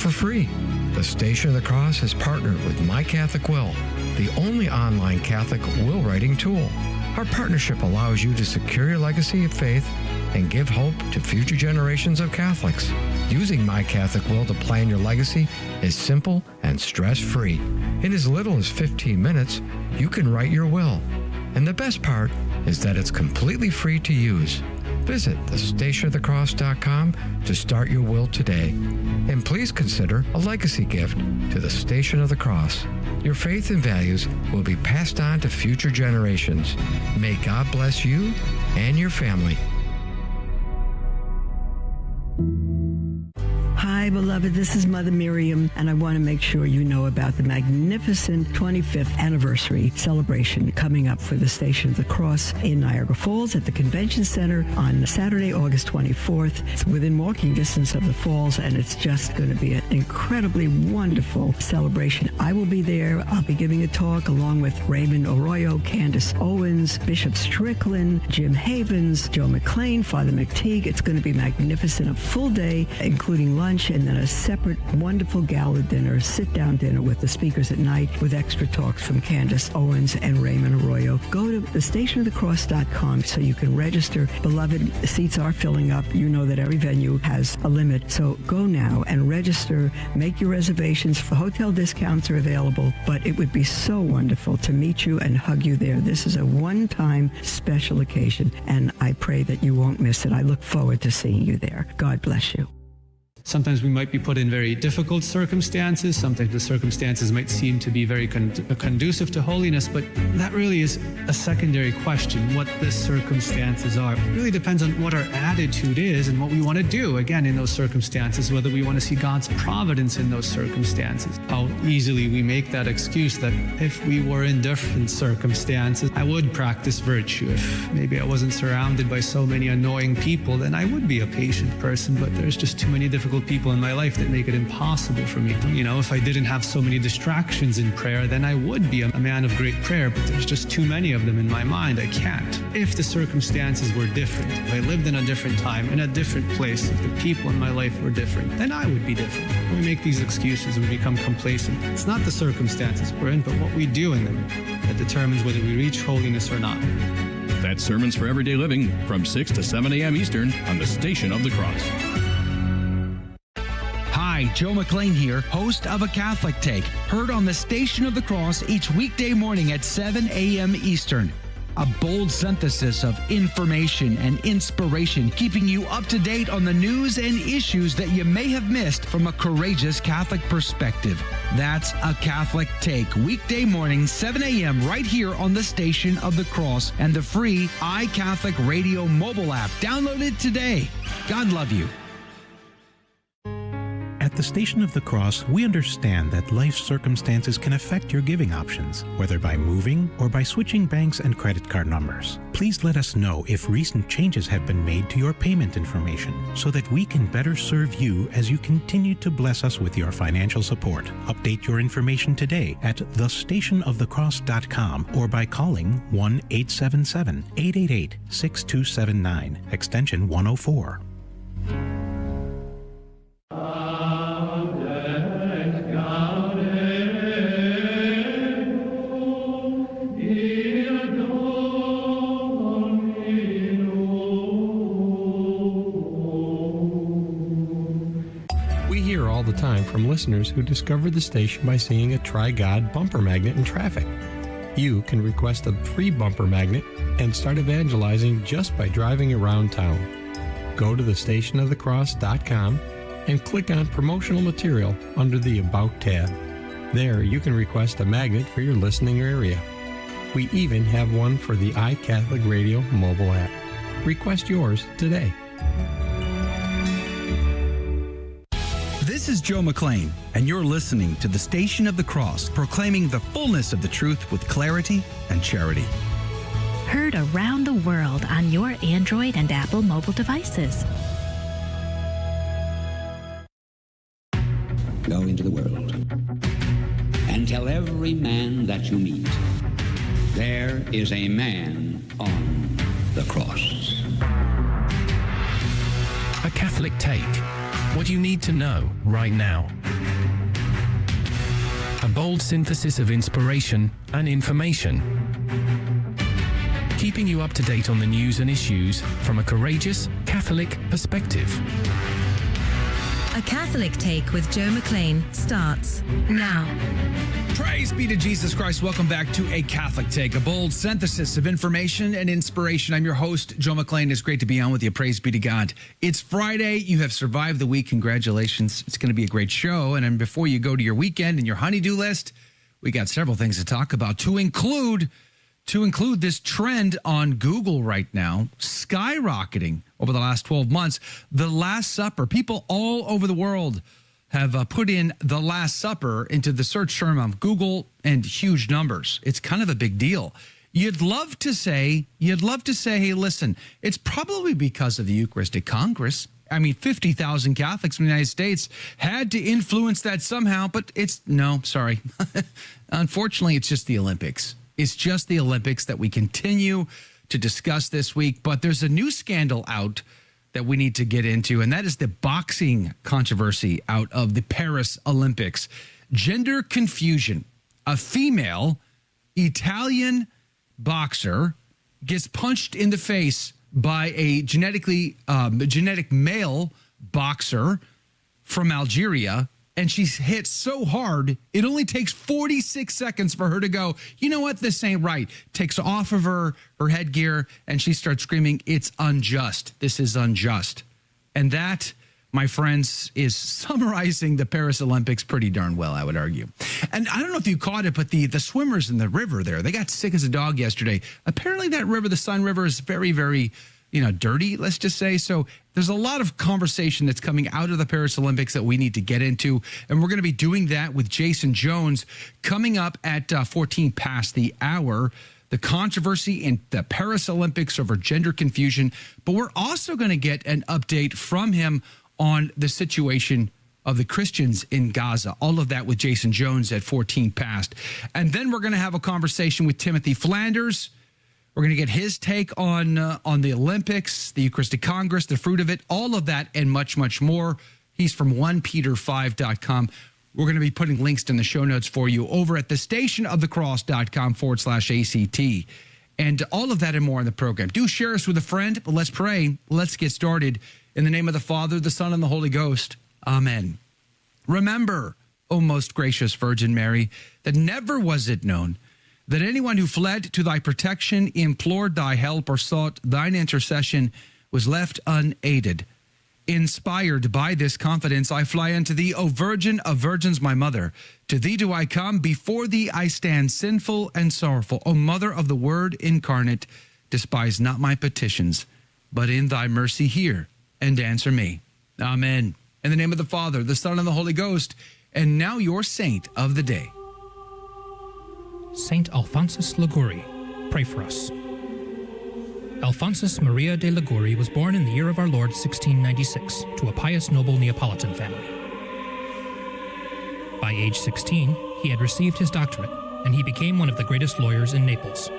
for free. The Station of the Cross has partnered with My Catholic Will, the only online Catholic will writing tool. Our partnership allows you to secure your legacy of faith and give hope to future generations of Catholics. Using My Catholic Will to plan your legacy is simple and stress-free. In as little as 15 minutes, you can write your will. And the best part is that it's completely free to use. Visit thestationofthecross.com to start your will today. And please consider a legacy gift to the Station of the Cross. Your faith and values will be passed on to future generations. May God bless you and your family. Hi, beloved. This is Mother Miriam, and I want to make sure you know about the magnificent 25th anniversary celebration coming up for the Station of the Cross in Niagara Falls at the Convention Center on Saturday, August 24th. It's within walking distance of the falls, and it's just going to be an incredibly wonderful celebration. I will be there. I'll be giving a talk along with Raymond Arroyo, Candace Owens, Bishop Strickland, Jim Havens, Joe McLean, Father McTeague. It's going to be magnificent, a full day, including lunch, and then a separate wonderful gala dinner, sit-down dinner with the speakers at night with extra talks from Candace Owens and Raymond Arroyo. Go to thestationofthecross.com so you can register. Beloved, the seats are filling up. You know that every venue has a limit, so go now and register. Make your reservations. Hotel discounts are available, but it would be so wonderful to meet you and hug you there. This is a one-time special occasion, and I pray that you won't miss it. I look forward to seeing you there. God bless you. Sometimes we might be put in very difficult circumstances. Sometimes the circumstances might seem to be very conducive to holiness, but that really is a secondary question, what the circumstances are. It really depends on what our attitude is and what we want to do, again, in those circumstances, whether we want to see God's providence in those circumstances. How easily we make that excuse that if we were in different circumstances, I would practice virtue. If maybe I wasn't surrounded by so many annoying people, then I would be a patient person, but there's just too many difficult people in my life that make it impossible for me. You know, if I didn't have so many distractions in prayer, then I would be a man of great prayer, but there's just too many of them in my mind. I can't. If the circumstances were different, if I lived in a different time, in a different place, if the people in my life were different, then I would be different. We make these excuses and we become complacent. It's not the circumstances we're in, but what we do in them that determines whether we reach holiness or not. That's Sermons for Everyday Living from 6 to 7 a.m. Eastern on the Station of the Cross. Hi, Joe McLean here, host of A Catholic Take, heard on the Station of the Cross each weekday morning at 7 a.m. Eastern. A bold synthesis of information and inspiration, keeping you up to date on the news and issues that you may have missed from a courageous Catholic perspective. That's A Catholic Take, weekday morning, 7 a.m. right here on the Station of the Cross and the free iCatholic Radio mobile app. Download it today. God love you. At the Station of the Cross, we understand that life circumstances can affect your giving options, whether by moving or by switching banks and credit card numbers. Please let us know if recent changes have been made to your payment information so that we can better serve you as you continue to bless us with your financial support. Update your information today at thestationofthecross.com or by calling 1-877-888-6279, extension 104. All the time from listeners who discovered the station by seeing a Try God bumper magnet in traffic. You can request a free bumper magnet and start evangelizing just by driving around town. Go to thestationofthecross.com and click on promotional material under the About tab. There you can request a magnet for your listening area. We even have one for the iCatholic Radio mobile app. Request yours today. This is Joe McLean, and you're listening to the Station of the Cross, proclaiming the fullness of the truth with clarity and charity. Heard around the world on your Android and Apple mobile devices. Go into the world and tell every man that you meet, there is a man on the cross. A Catholic Take, What you need to know right now. A bold synthesis of inspiration and information. Keeping you up to date on the news and issues from a courageous Catholic perspective. A Catholic Take with Joe McLean starts now. Praise be to Jesus Christ. Welcome back to A Catholic Take, a bold synthesis of information and inspiration. I'm your host, Joe McLean. It's great to be on with you. Praise be to God. It's Friday. You have survived the week. Congratulations. It's going to be a great show. And then before you go to your weekend and your honey-do list, we got several things to talk about to include this trend on Google right now, skyrocketing over the last 12 months. The Last Supper. People all over the world have put in the Last Supper into the search term of Google, and huge numbers. It's kind of a big deal. You'd love to say, hey, listen, it's probably because of the Eucharistic Congress. I mean, 50,000 Catholics in the United States had to influence that somehow, but sorry. Unfortunately, it's just the Olympics. It's just the Olympics that we continue to discuss this week. But there's a new scandal out that we need to get into, and that is the boxing controversy out of the Paris Olympics. Gender confusion. A female Italian boxer gets punched in the face by a genetic male boxer from Algeria, and she's hit so hard, it only takes 46 seconds for her to go, you know what, this ain't right. Takes off of her headgear, and she starts screaming, it's unjust. This is unjust. And that, my friends, is summarizing the Paris Olympics pretty darn well, I would argue. And I don't know if you caught it, but the swimmers in the river there, they got sick as a dog yesterday. Apparently that river, the Sun River, is very, very dirty, let's just say. So there's a lot of conversation that's coming out of the Paris Olympics that we need to get into. And we're going to be doing that with Jason Jones coming up at 14 past the hour. The controversy in the Paris Olympics over gender confusion. But we're also going to get an update from him on the situation of the Christians in Gaza. All of that with Jason Jones at 14 past. And then we're going to have a conversation with Timothy Flanders. We're going to get his take on the Olympics, the Eucharistic Congress, the fruit of it, all of that and much, much more. He's from 1peter5.com. We're going to be putting links in the show notes for you over at thestationofthecross.com/ACT. And all of that and more in the program. Do share us with a friend, but let's pray. Let's get started. In the name of the Father, the Son, and the Holy Ghost. Amen. Remember, O most gracious Virgin Mary, that never was it known that anyone who fled to thy protection, implored thy help, or sought thine intercession was left unaided. Inspired by this confidence, I fly unto thee, O Virgin of Virgins, my mother. To thee do I come, before thee I stand sinful and sorrowful. O Mother of the Word incarnate, despise not my petitions, but in thy mercy hear and answer me. Amen. In the name of the Father, the Son, and the Holy Ghost. And now your saint of the day. Saint Alphonsus Liguori, pray for us. Alphonsus Maria de Liguori was born in the year of our Lord 1696 to a pious noble Neapolitan family. By age 16, he had received his doctorate, and he became one of the greatest lawyers in Naples.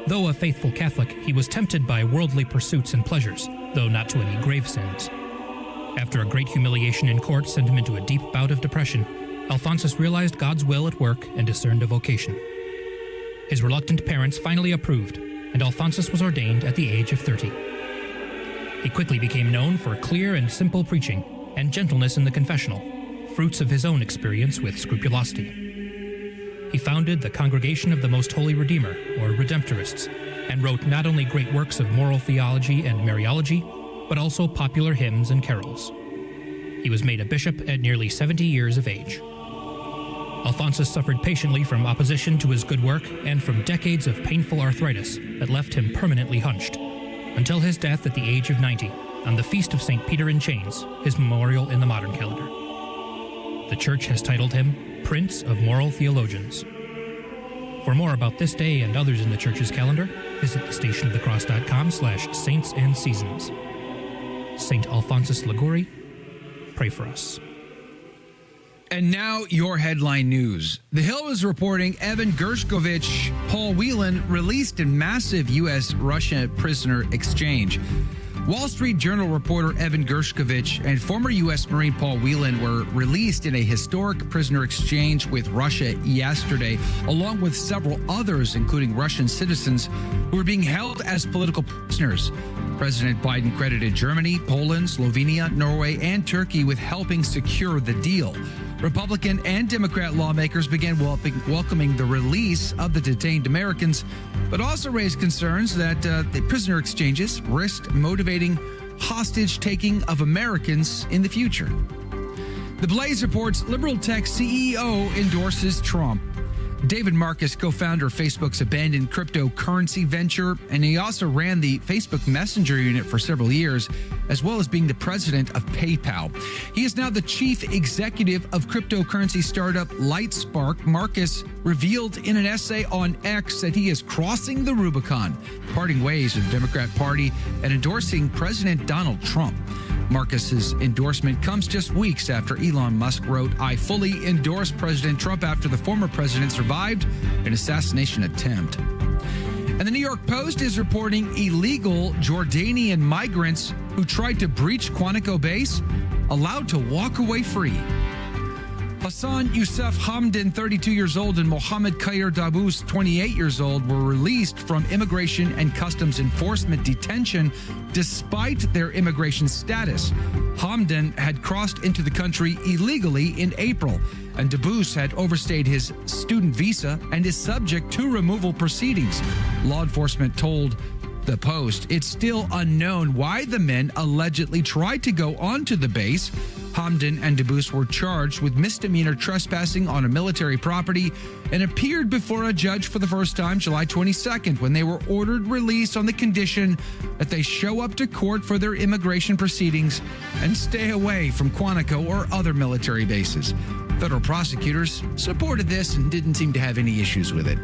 Though a faithful Catholic, he was tempted by worldly pursuits and pleasures, though not to any grave sins. After a great humiliation in court sent him into a deep bout of depression, Alphonsus realized God's will at work and discerned a vocation. His reluctant parents finally approved, and Alphonsus was ordained at the age of 30. He quickly became known for clear and simple preaching and gentleness in the confessional, fruits of his own experience with scrupulosity. He founded the Congregation of the Most Holy Redeemer, or Redemptorists, and wrote not only great works of moral theology and Mariology, but also popular hymns and carols. He was made a bishop at nearly 70 years of age. Alphonsus suffered patiently from opposition to his good work and from decades of painful arthritis that left him permanently hunched, until his death at the age of 90 on the Feast of St. Peter in Chains, his memorial in the modern calendar. The Church has titled him Prince of Moral Theologians. For more about this day and others in the Church's calendar, visit thestationofthecross.com/saints and seasons. Saint Alphonsus Liguori, pray for us. And now your headline news. The Hill is reporting Evan Gershkovich, Paul Whelan released in massive U.S.-Russia prisoner exchange. Wall Street Journal reporter Evan Gershkovich and former U.S. Marine Paul Whelan were released in a historic prisoner exchange with Russia yesterday, along with several others, including Russian citizens who were being held as political prisoners. President Biden credited Germany, Poland, Slovenia, Norway, and Turkey with helping secure the deal. Republican and Democrat lawmakers began welcoming the release of the detained Americans, but also raised concerns that the prisoner exchanges risked motivating hostage-taking of Americans in the future. The Blaze reports liberal tech CEO endorses Trump. David Marcus, co-founder of Facebook's abandoned cryptocurrency venture, and he also ran the Facebook Messenger unit for several years, as well as being the president of PayPal. He is now the chief executive of cryptocurrency startup Lightspark. Marcus revealed in an essay on X that he is crossing the Rubicon, parting ways with the Democrat Party and endorsing President Donald Trump. Marcus's endorsement comes just weeks after Elon Musk wrote, "I fully endorse President Trump," after the former president survived an assassination attempt. And the New York Post is reporting illegal Jordanian migrants who tried to breach Quantico base allowed to walk away free. Hassan Youssef Hamdan, 32 years old, and Mohammed Khair Dabous, 28 years old, were released from Immigration and Customs Enforcement detention despite their immigration status. Hamdan had crossed into the country illegally in April, and Dabous had overstayed his student visa and is subject to removal proceedings. Law enforcement told the Post it's still unknown why the men allegedly tried to go onto the base. Hamdan and Dabous were charged with misdemeanor trespassing on a military property and appeared before a judge for the first time July 22nd, when they were ordered released on the condition that they show up to court for their immigration proceedings and stay away from Quantico or other military bases. Federal prosecutors supported this and didn't seem to have any issues with it.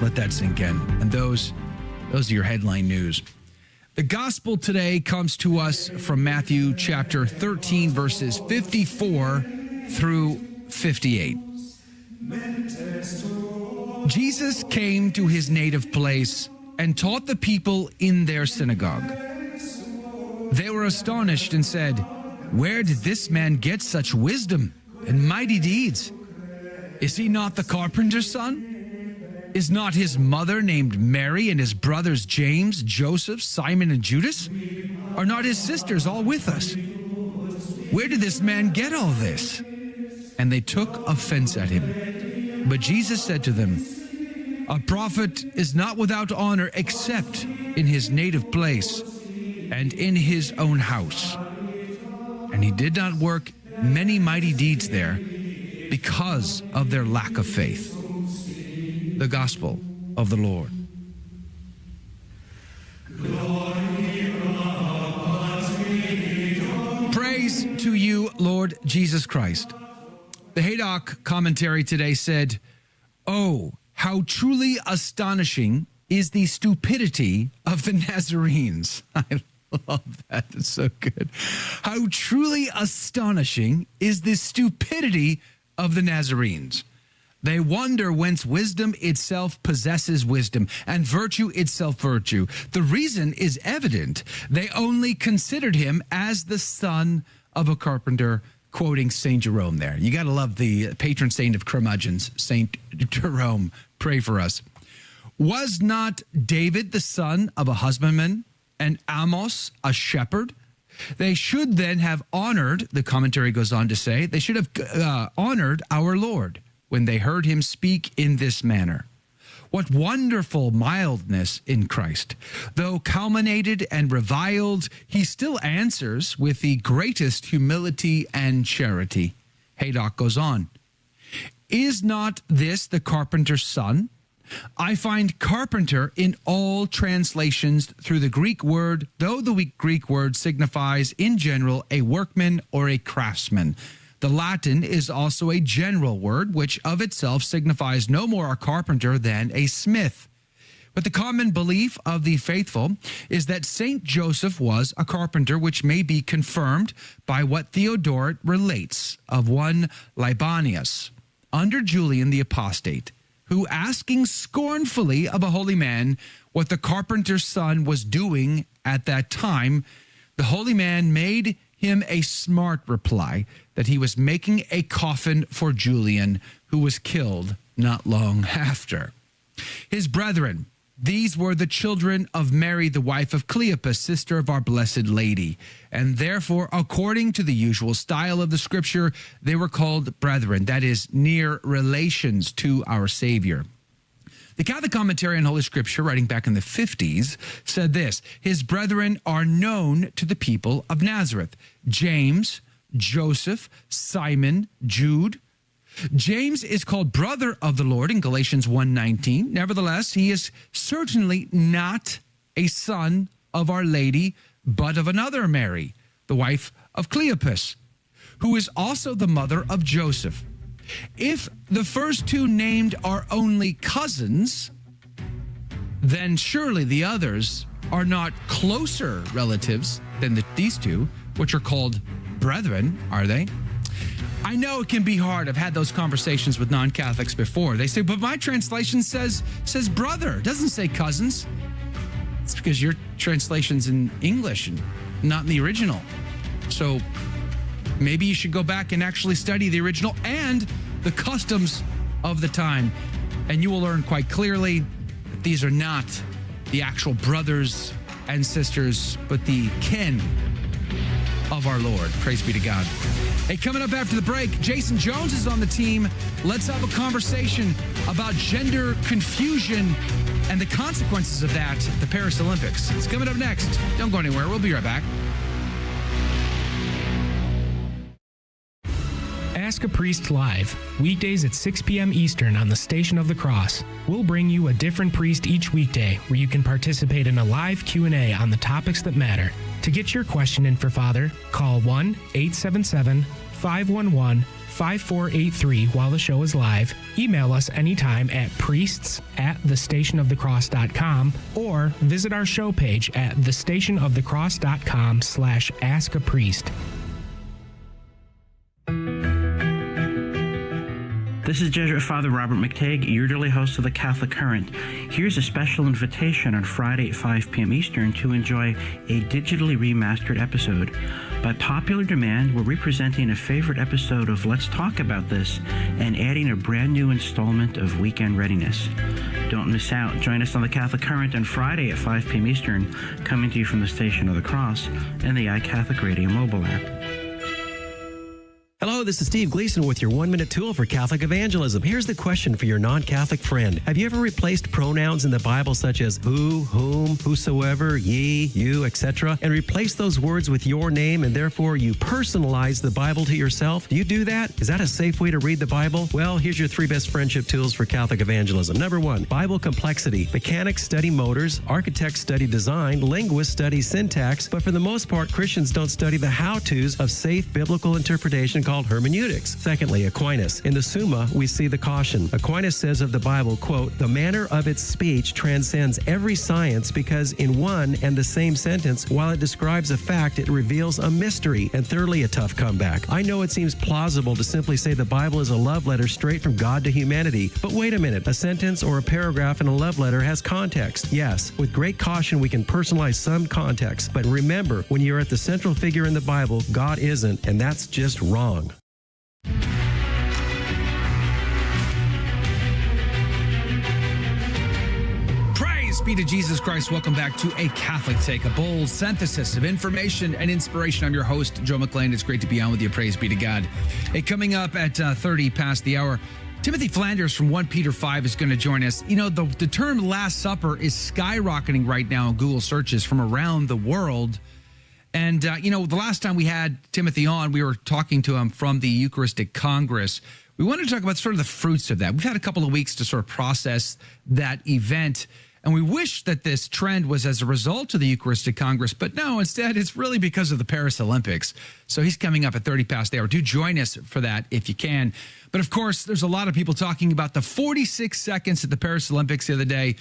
Let that sink in. And those are your headline news. The gospel today comes to us from Matthew chapter 13, verses 54 through 58. Jesus came to his native place and taught the people in their synagogue. They were astonished and said, "Where did this man get such wisdom and mighty deeds? Is he not the carpenter's son? Is not his mother named Mary, and his brothers James, Joseph, Simon, and Judas? Are not his sisters all with us? Where did this man get all this?" And they took offense at him. But Jesus said to them, "A prophet is not without honor except in his native place and in his own house." And he did not work many mighty deeds there because of their lack of faith. The gospel of the Lord. Praise to you, Lord Jesus Christ. The Haydock commentary today said, "Oh, how truly astonishing is the stupidity of the Nazarenes." I love that. It's so good. How truly astonishing is the stupidity of the Nazarenes. They wonder whence wisdom itself possesses wisdom, and virtue itself virtue. The reason is evident. They only considered him as the son of a carpenter, quoting St. Jerome there. You got to love the patron saint of curmudgeons, St. Jerome. Pray for us. Was not David the son of a husbandman, and Amos a shepherd? They should then have honored, the commentary goes on to say, they should have honored our Lord when they heard him speak in this manner. What wonderful mildness in Christ. Though calumniated and reviled, he still answers with the greatest humility and charity. Haydock goes on. Is not this the carpenter's son? I find carpenter in all translations through the Greek word, though the Greek word signifies in general a workman or a craftsman. The Latin is also a general word, which of itself signifies no more a carpenter than a smith. But the common belief of the faithful is that Saint Joseph was a carpenter, which may be confirmed by what Theodoret relates of one Libanius, under Julian the Apostate, who, asking scornfully of a holy man what the carpenter's son was doing at that time, the holy man made him a smart reply that he was making a coffin for Julian, who was killed not long after. His brethren, these were the children of Mary, the wife of Cleopas, sister of our Blessed Lady. And therefore, according to the usual style of the scripture, they were called brethren, that is, near relations to our Savior. The Catholic Commentary on Holy Scripture, writing back in the 50s, said this: his brethren are known to the people of Nazareth: James, Joseph, Simon, Jude. James is called brother of the Lord in Galatians 1:19. Nevertheless, he is certainly not a son of Our Lady, but of another Mary, the wife of Cleopas, who is also the mother of Joseph. If the first two named are only cousins, then surely the others are not closer relatives than these two, which are called brethren, are they? I know it can be hard. I've had those conversations with non-Catholics before. They say, but my translation says brother. It doesn't say cousins. It's because your translation's in English and not in the original. So maybe you should go back and actually study the original and the customs of the time. And you will learn quite clearly that these are not the actual brothers and sisters, but the kin of our Lord. Praise be to God. Hey, coming up after the break, Jason Jones is on the team. Let's have a conversation about gender confusion and the consequences of that at the Paris Olympics. It's coming up next. Don't go anywhere. We'll be right back. Ask a Priest Live, weekdays at 6 p.m. Eastern on the Station of the Cross. We'll bring you a different priest each weekday where you can participate in a live Q&A on the topics that matter. To get your question in for Father, call 1-877-511-5483 while the show is live. Email us anytime at priests@thestationofthecross.com or visit our show page at thestationofthecross.com/askapriest. This is Jesuit Father Robert McTagg, your daily host of the Catholic Current. Here's a special invitation on Friday at 5 p.m. Eastern to enjoy a digitally remastered episode. By popular demand, we're representing a favorite episode of Let's Talk About This and adding a brand new installment of Weekend Readiness. Don't miss out. Join us on the Catholic Current on Friday at 5 p.m. Eastern, coming to you from the Station of the Cross and the iCatholic Radio mobile app. Hello, this is Steve Gleason with your 1-minute tool for Catholic evangelism. Here's the question for your non-Catholic friend. Have you ever replaced pronouns in the Bible such as who, whom, whosoever, ye, you, etc., and replaced those words with your name and therefore you personalize the Bible to yourself? Do you do that? Is that a safe way to read the Bible? Well, here's your 3 best friendship tools for Catholic evangelism. Number 1, Bible complexity. Mechanics study motors, architects study design, linguists study syntax, but for the most part, Christians don't study the how-tos of safe biblical interpretation called hermeneutics. Secondly, Aquinas. In the Summa, we see the caution. Aquinas says of the Bible, quote, the manner of its speech transcends every science because in one and the same sentence, while it describes a fact, it reveals a mystery. And thirdly, a tough comeback. I know it seems plausible to simply say the Bible is a love letter straight from God to humanity, but wait a minute. A sentence or a paragraph in a love letter has context. Yes, with great caution, we can personalize some context, but remember, when you're at the central figure in the Bible, God isn't, and that's just wrong. Praise be to Jesus Christ. Welcome back to A Catholic Take, a bold synthesis of information and inspiration. I'm your host, Joe McLean. It's great to be on with you. Praise be to God. Hey, coming up at 30 past the hour, Timothy Flanders from 1 Peter 5 is going to join us. You know, the term Last Supper is skyrocketing right now in Google searches from around the world. And, the last time we had Timothy on, we were talking to him from the Eucharistic Congress. We wanted to talk about sort of the fruits of that. We've had a couple of weeks to sort of process that event. And we wish that this trend was as a result of the Eucharistic Congress. But no, instead, it's really because of the Paris Olympics. So he's coming up at 30 past the hour. Do join us for that if you can. But, of course, there's a lot of people talking about the 46 seconds at the Paris Olympics the other day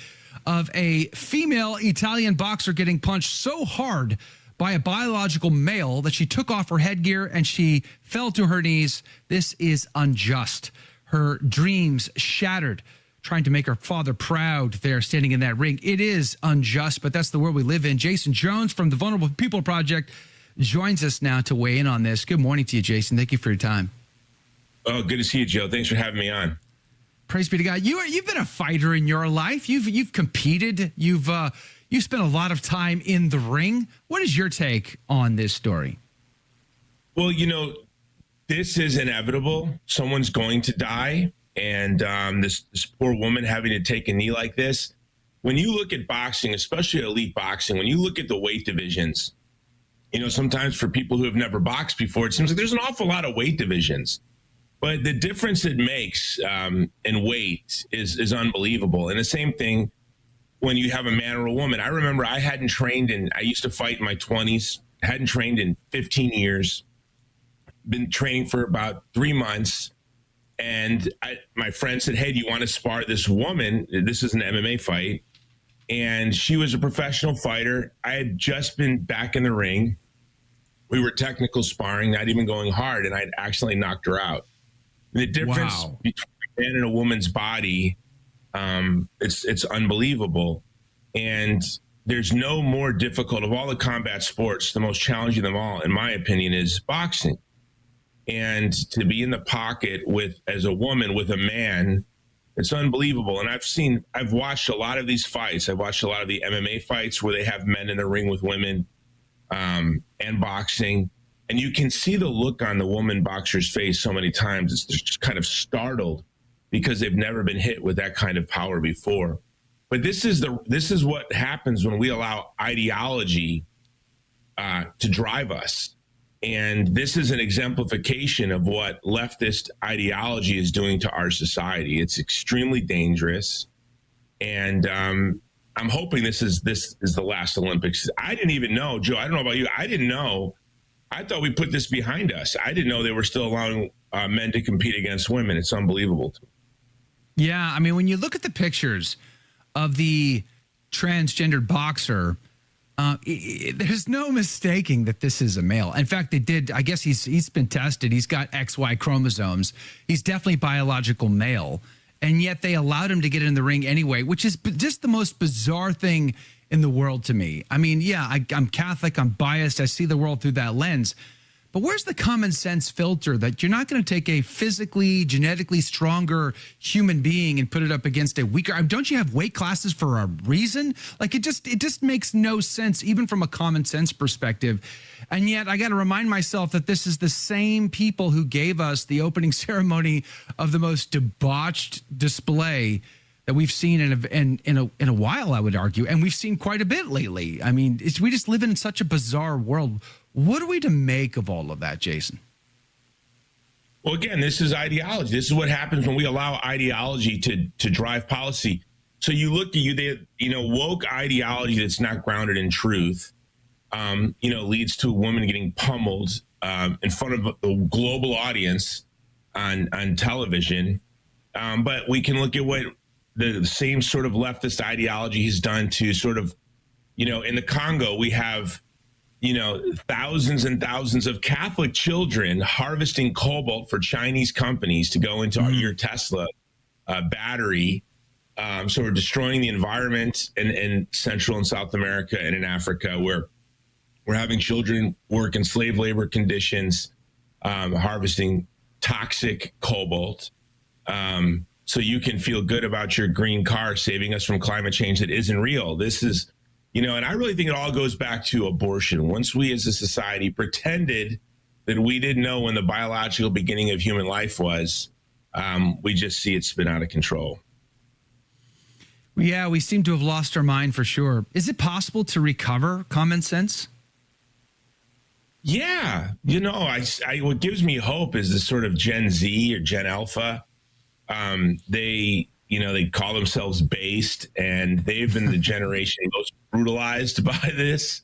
of a female Italian boxer getting punched so hard by a biological male that she took off her headgear and she fell to her knees. This is unjust. Her dreams shattered. trying to make her father proud there standing in that ring. It is unjust, but that's the world we live in. Jason Jones from the Vulnerable People Project joins us now to weigh in on this. Good morning to you, Jason. Thank you for your time. Oh, good to see you, Joe. Thanks for having me on. Praise be to God. You've been a fighter in your life. You've competed. You've spent a lot of time in the ring. What is your take on this story? Well, this is inevitable. Someone's going to die. And this poor woman having to take a knee like this. When you look at boxing, especially elite boxing, when you look at the weight divisions, sometimes for people who have never boxed before, it seems like there's an awful lot of weight divisions. But the difference it makes in weight is unbelievable. And the same thing when you have a man or a woman. I remember I used to fight in my 20s, hadn't trained in 15 years, been training for about 3 months. And my friend said, hey, do you want to spar this woman? This is an MMA fight. And she was a professional fighter. I had just been back in the ring. We were technical sparring, not even going hard, and I'd accidentally knocked her out. The difference between a man and a woman's body, it's unbelievable. And there's no more difficult of all the combat sports. The most challenging of them all, in my opinion, is boxing. And to be in the pocket as a woman with a man, it's unbelievable. And I've watched a lot of these fights. I've watched a lot of the MMA fights where they have men in the ring with women, and boxing. And you can see the look on the woman boxer's face so many times. It's just kind of startled because they've never been hit with that kind of power before. But this is what happens when we allow ideology to drive us. And this is an exemplification of what leftist ideology is doing to our society. It's extremely dangerous. And I'm hoping this is the last Olympics. I didn't even know, Joe, I don't know about you. I didn't know. I thought we put this behind us. I didn't know they were still allowing men to compete against women. It's unbelievable. Yeah, I mean, when you look at the pictures of the transgendered boxer, there's no mistaking that this is a male. In fact, they did. I guess he's been tested. He's got XY chromosomes. He's definitely biological male. And yet they allowed him to get in the ring anyway, which is just the most bizarre thing in the world to me. I mean, yeah, I'm Catholic. I'm biased. I see the world through that lens. But where's the common sense filter that you're not going to take a physically, genetically stronger human being and put it up against a weaker? Don't you have weight classes for a reason? Like it just makes no sense, even from a common sense perspective. And yet I got to remind myself that this is the same people who gave us the opening ceremony of the most debauched display that we've seen in a while, I would argue, and we've seen quite a bit lately. I mean, we just live in such a bizarre world. What are we to make of all of that, Jason? Well, again, this is ideology. This is what happens when we allow ideology to drive policy. So you look at woke ideology that's not grounded in truth, leads to a woman getting pummeled in front of a global audience on television. But we can look at what the same sort of leftist ideology has done to sort of, in the Congo, we have thousands and thousands of Catholic children harvesting cobalt for Chinese companies to go into your Tesla battery. So we're destroying the environment in Central and South America and in Africa, where we're having children work in slave labor conditions, harvesting toxic cobalt. So you can feel good about your green car saving us from climate change that isn't real. This is, and I really think it all goes back to abortion. Once we as a society pretended that we didn't know when the biological beginning of human life was, we just see it spin out of control. Yeah, we seem to have lost our mind for sure. Is it possible to recover common sense? Yeah. What gives me hope is this sort of Gen Z or Gen Alpha. They call themselves based, and they've been the generation most brutalized by this,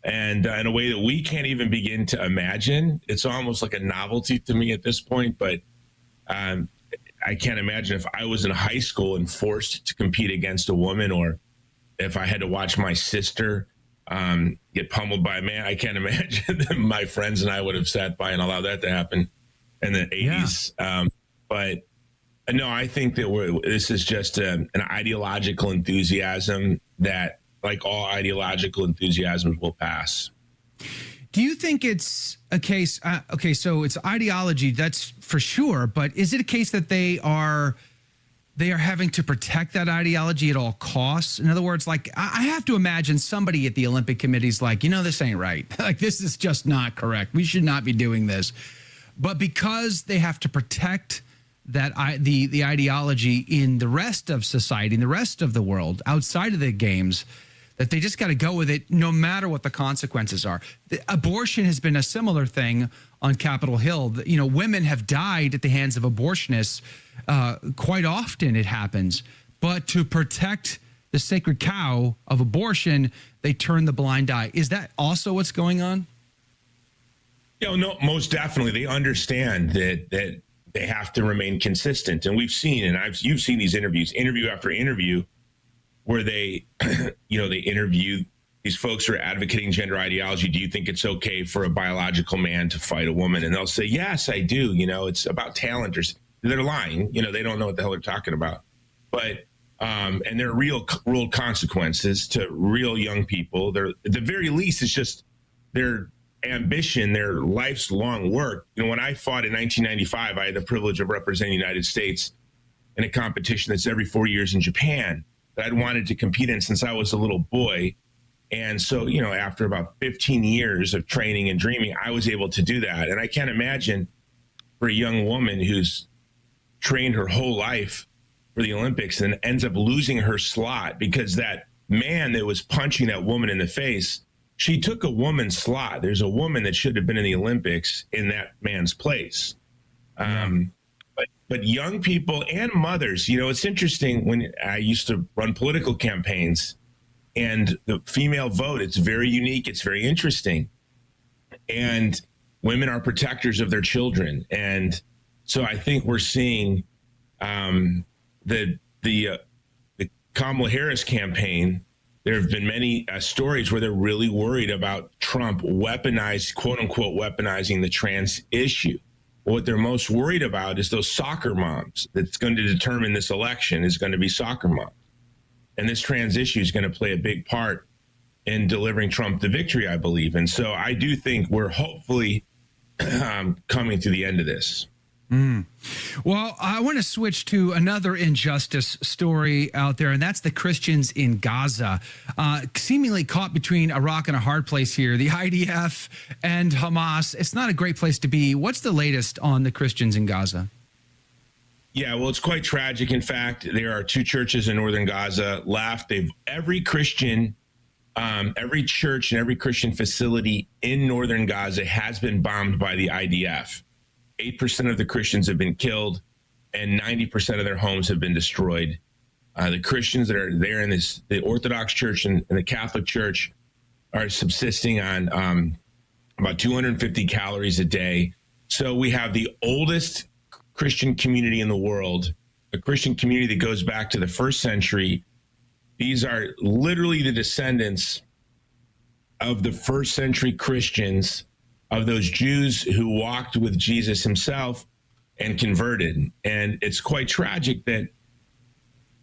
and in a way that we can't even begin to imagine. It's almost like a novelty to me at this point, but I can't imagine if I was in high school and forced to compete against a woman, or if I had to watch my sister get pummeled by a man. I can't imagine that my friends and I would have sat by and allowed that to happen in the 80s. But No, I think that this is just an ideological enthusiasm that, like all ideological enthusiasms, will pass. Do you think it's a case? Okay, so it's ideology, that's for sure. But is it a case that they are having to protect that ideology at all costs? In other words, like I have to imagine somebody at the Olympic Committee's like, this ain't right. Like this is just not correct. We should not be doing this. But because they have to protect that the ideology in the rest of society, in the rest of the world, outside of the games, that they just got to go with it no matter what the consequences are. Abortion has been a similar thing on Capitol Hill. Women have died at the hands of abortionists. Quite often it happens. But to protect the sacred cow of abortion, they turn the blind eye. Is that also what's going on? No, most definitely. They understand that they have to remain consistent. And we've seen, and you've seen these interview after interview, where they, they interview these folks who are advocating gender ideology. Do you think it's okay for a biological man to fight a woman? And they'll say, yes, I do. It's about talent. They're lying. They don't know what the hell they're talking about. But, and there are real world consequences to real young people. They're, at the very least, it's just their ambition, their life's long work. When I fought in 1995, I had the privilege of representing the United States in a competition that's every 4 years in Japan that I'd wanted to compete in since I was a little boy. And so, after about 15 years of training and dreaming, I was able to do that. And I can't imagine for a young woman who's trained her whole life for the Olympics and ends up losing her slot because that man that was punching that woman in the face, she took a woman's slot. There's a woman that should have been in the Olympics in that man's place. But young people and mothers, it's interesting when I used to run political campaigns and the female vote, it's very unique. It's very interesting. And women are protectors of their children. And so I think we're seeing the Kamala Harris campaign. There have been many stories where they're really worried about Trump quote unquote, weaponizing the trans issue. What they're most worried about is those soccer moms that's going to determine this election is going to be soccer moms. And this trans issue is going to play a big part in delivering Trump the victory, I believe. And so I do think we're hopefully coming to the end of this. Well, I want to switch to another injustice story out there, and that's the Christians in Gaza, seemingly caught between a rock and a hard place here, the IDF and Hamas. It's not a great place to be. What's the latest on the Christians in Gaza? Yeah, well, it's quite tragic. In fact, there are 2 churches in northern Gaza left. Every Christian, every church and every Christian facility in northern Gaza has been bombed by the IDF. 8% of the Christians have been killed and 90% of their homes have been destroyed. The Christians that are there in the Orthodox Church and the Catholic Church are subsisting on about 250 calories a day. So we have the oldest Christian community in the world, a Christian community that goes back to the 1st century. These are literally the descendants of the 1st century Christians, of those Jews who walked with Jesus himself and converted. And it's quite tragic that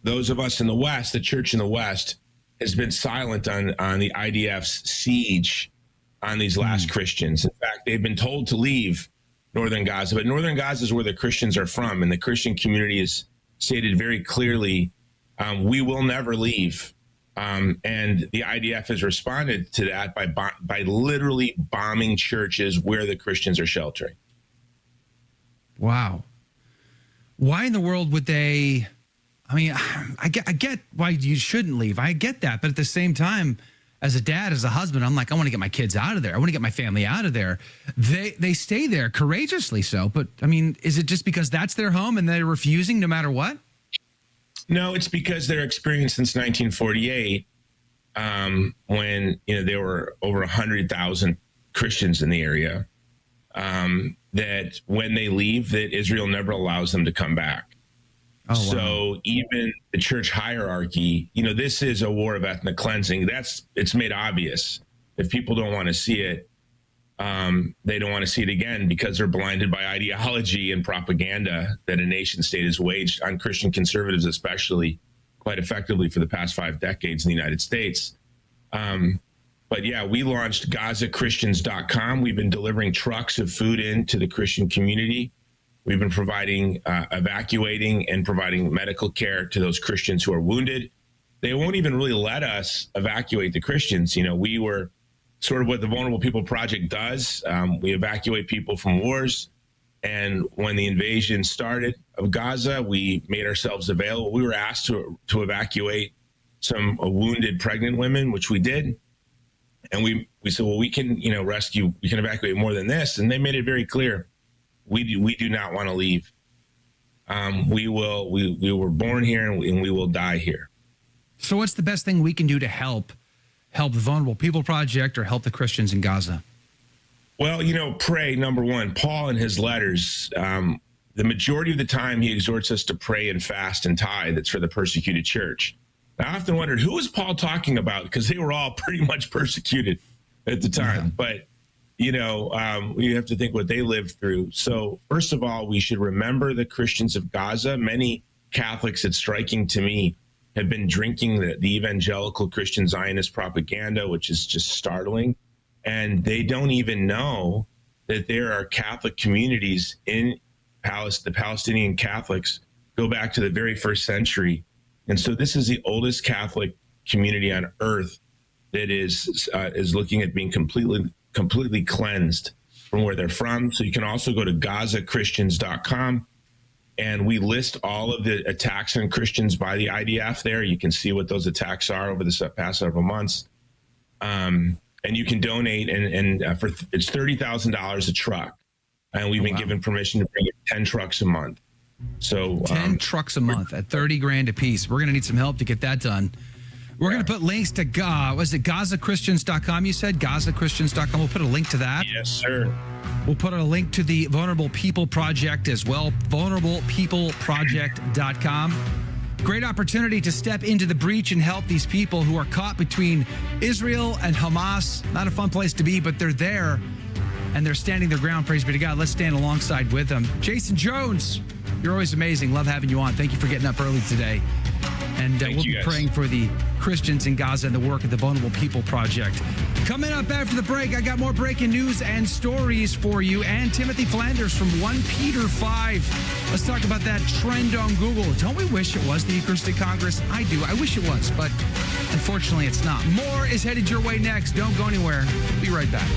those of us in the West, the church in the West, has been silent on the IDF's siege on these last Christians. In fact, they've been told to leave northern Gaza, but northern Gaza is where the Christians are from. And the Christian community has stated very clearly, we will never leave. And the IDF has responded to that by literally bombing churches where the Christians are sheltering. Wow. Why in the world would they? I mean, I get why you shouldn't leave. I get that. But at the same time, as a dad, as a husband, I'm like, I want to get my kids out of there. I want to get my family out of there. They stay there courageously so. But I mean, is it just because that's their home and they're refusing no matter what? No, it's because their experience since 1948, when there were over 100,000 Christians in the area, that when they leave, that Israel never allows them to come back. Oh, wow. So even the church hierarchy, this is a war of ethnic cleansing. It's made obvious. If people don't want to see it, they don't want to see it again because they're blinded by ideology and propaganda that a nation state has waged on Christian conservatives, especially quite effectively for the past 5 decades in the United States. But yeah, we launched GazaChristians.com. We've been delivering trucks of food into the Christian community. We've been providing, evacuating and providing medical care to those Christians who are wounded. They won't even really let us evacuate the Christians. You know, we were sort of what the Vulnerable People Project does. We evacuate people from wars. And when the invasion started of Gaza, we made ourselves available. We were asked to evacuate some wounded pregnant women, which we did. And we said, well, we can, rescue, we can evacuate more than this. And they made it very clear. We do not want to leave. We were born here and we will die here. So what's the best thing we can do to help the Vulnerable People Project or help the Christians in Gaza? Well, pray, number one. Paul in his letters, the majority of the time he exhorts us to pray and fast and tithe. It's for the persecuted church. I often wondered, who was Paul talking about? Because they were all pretty much persecuted at the time. Yeah. But, you have to think what they lived through. So first of all, we should remember the Christians of Gaza. Many Catholics, it's striking to me, have been drinking the evangelical Christian Zionist propaganda, which is just startling. And they don't even know that there are Catholic communities in the Palestinian Catholics go back to the very first century. And so this is the oldest Catholic community on earth that is looking at being completely cleansed from where they're from. So you can also go to GazaChristians.com, and we list all of the attacks on Christians by the IDF there. You can see what those attacks are over the past several months. And you can donate, and it's $30,000 a truck. And we've been given permission to bring in 10 trucks a month. So 10 trucks a month at $30,000 a piece. We're going to need some help to get that done. We're going to put links to GazaChristians.com. You said GazaChristians.com. We'll put a link to that. Yes, sir. We'll put a link to the Vulnerable People Project as well. VulnerablePeopleProject.com. Great opportunity to step into the breach and help these people who are caught between Israel and Hamas. Not a fun place to be, but they're there and they're standing their ground. Praise be to God. Let's stand alongside with them. Jason Jones, you're always amazing. Love having you on. Thank you for getting up early today. And we'll be praying for the Christians in Gaza and the work of the Vulnerable People Project. Coming up after the break, I got more breaking news and stories for you. And Timothy Flanders from 1 Peter 5. Let's talk about that trend on Google. Don't we wish it was the Eucharistic Congress? I do. I wish it was, but unfortunately it's not. More is headed your way next. Don't go anywhere. We'll be right back.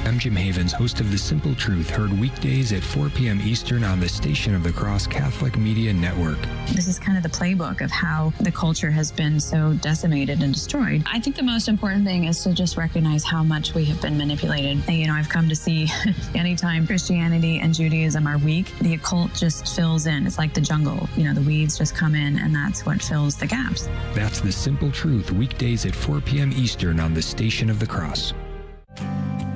I'm Jim Havens, host of The Simple Truth, heard weekdays at 4 p.m. Eastern on the Station of the Cross Catholic Media Network. This is kind of the playbook of how the culture has been so decimated and destroyed. I think the most important thing is to just recognize how much we have been manipulated. And, I've come to see anytime Christianity and Judaism are weak, the occult just fills in. It's like the jungle. The weeds just come in, and that's what fills the gaps. That's The Simple Truth, weekdays at 4 p.m. Eastern on the Station of the Cross.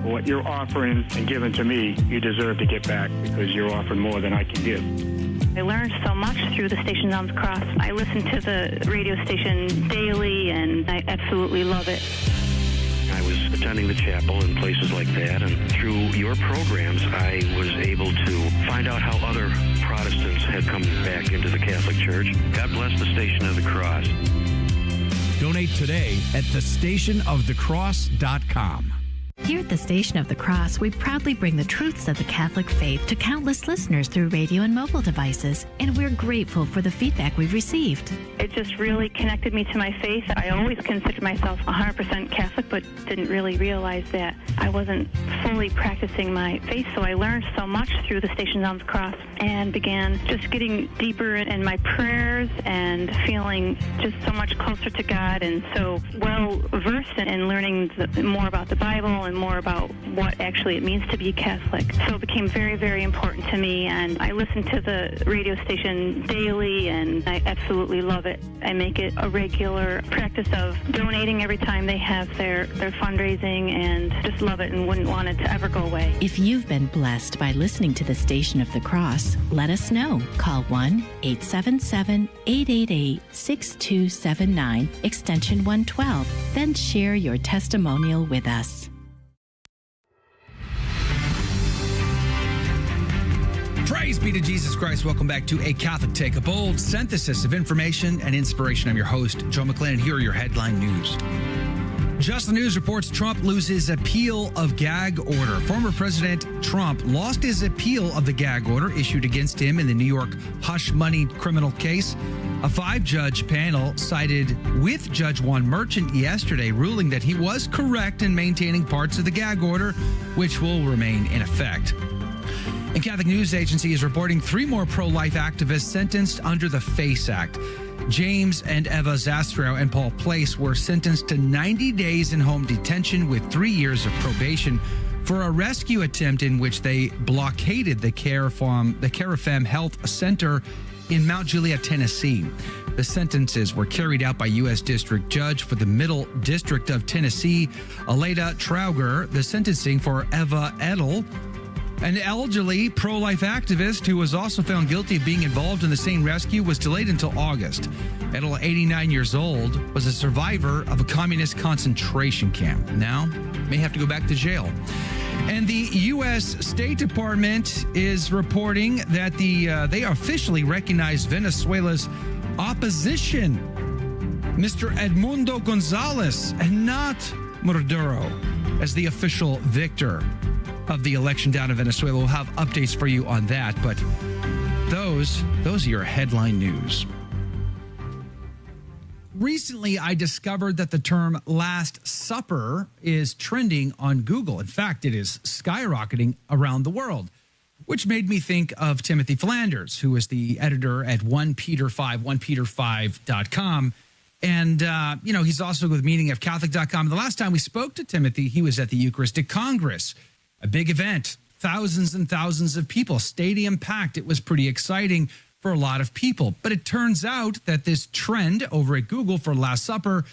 What you're offering and giving to me, you deserve to get back because you're offering more than I can give. I learned so much through the Stations on the Cross. I listen to the radio station daily, and I absolutely love it. I was attending the chapel and places like that, and through your programs, I was able to find out how other Protestants had come back into the Catholic Church. God bless the Station of the Cross. Donate today at thestationofthecross.com. Here at the Station of the Cross, we proudly bring the truths of the Catholic faith to countless listeners through radio and mobile devices, and we're grateful for the feedback we've received. It just really connected me to my faith. I always considered myself 100% Catholic, but didn't really realize that I wasn't fully practicing my faith, so I learned so much through the Stations on the Cross and began just getting deeper in my prayers and feeling just so much closer to God and so well-versed in learning more about the Bible and more about what actually it means to be Catholic. So it became very, very important to me, and I listen to the radio station daily, and I absolutely love it. I make it a regular practice of donating every time they have their fundraising, and just love it and wouldn't want it to ever go away. If you've been blessed by listening to the Station of the Cross, let us know. Call 1-877-888-6279, extension 112. Then share your testimonial with us. Praise be to Jesus Christ. Welcome back to A Catholic Take, a bold synthesis of information and inspiration. I'm your host, Joe McClain, and here are your headline news. Just the News reports Trump loses appeal of gag order. Former President Trump lost his appeal of the gag order issued against him in the New York hush money criminal case. A 5-judge panel sided with Judge Juan Merchant yesterday, ruling that he was correct in maintaining parts of the gag order, which will remain in effect. And Catholic News Agency is reporting 3 more pro-life activists sentenced under the FACE Act. James and Eva Zastro and Paul Place were sentenced to 90 days in home detention with 3 years of probation for a rescue attempt in which they blockaded the Carafem Health Center in Mount Juliet, Tennessee. The sentences were carried out by U.S. District Judge for the Middle District of Tennessee, Aleda Trauger. The sentencing for Eva Edel, an elderly pro-life activist who was also found guilty of being involved in the same rescue, was delayed until August. Edel, 89 years old, was a survivor of a communist concentration camp. Now, may have to go back to jail. And the U.S. State Department is reporting that they officially recognized Venezuela's opposition, Mr. Edmundo Gonzalez, and not Maduro, as the official victor of the election down in Venezuela. We'll have updates for you on that, but those are your headline news. Recently, I discovered that the term Last Supper is trending on Google. In fact, it is skyrocketing around the world, which made me think of Timothy Flanders, who is the editor at 1peter5.com. And, he's also with meaningofcatholic.com. The last time we spoke to Timothy, he was at the Eucharistic Congress, a big event, thousands and thousands of people, stadium packed. It was pretty exciting for a lot of people. But it turns out that this trend over at Google for Last Supper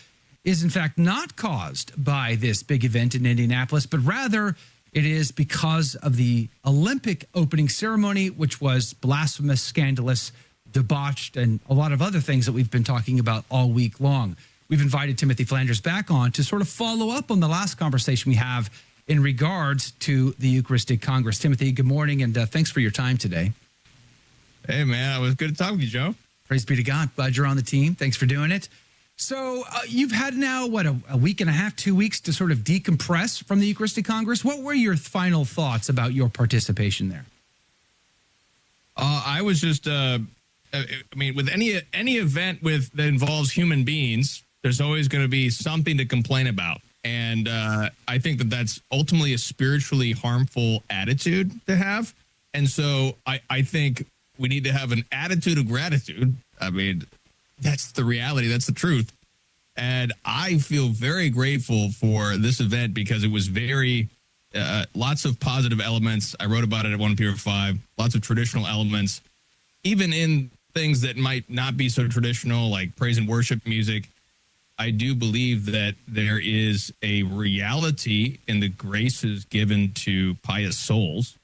is in fact not caused by this big event in Indianapolis, but rather it is because of the Olympic opening ceremony, which was blasphemous, scandalous, debauched, and a lot of other things that we've been talking about all week long. We've invited Timothy Flanders back on to sort of follow up on the last conversation we have in regards to the Eucharistic Congress. Timothy, good morning, and thanks for your time today. Hey, man, it was good to talk with you, Joe. Praise be to God. Glad you're on the team. Thanks for doing it. So you've had now, a week and a half, 2 weeks to sort of decompress from the Eucharistic Congress. What were your final thoughts about your participation there? I was just, with any event that involves human beings, there's always going to be something to complain about. And I think that that's ultimately a spiritually harmful attitude to have. And so I think we need to have an attitude of gratitude. I mean, that's the reality. That's the truth. And I feel very grateful for this event because it was very, lots of positive elements. I wrote about it at 1 Peter 5, lots of traditional elements, even in things that might not be so traditional, like praise and worship music. I do believe that there is a reality in the graces given to pious souls.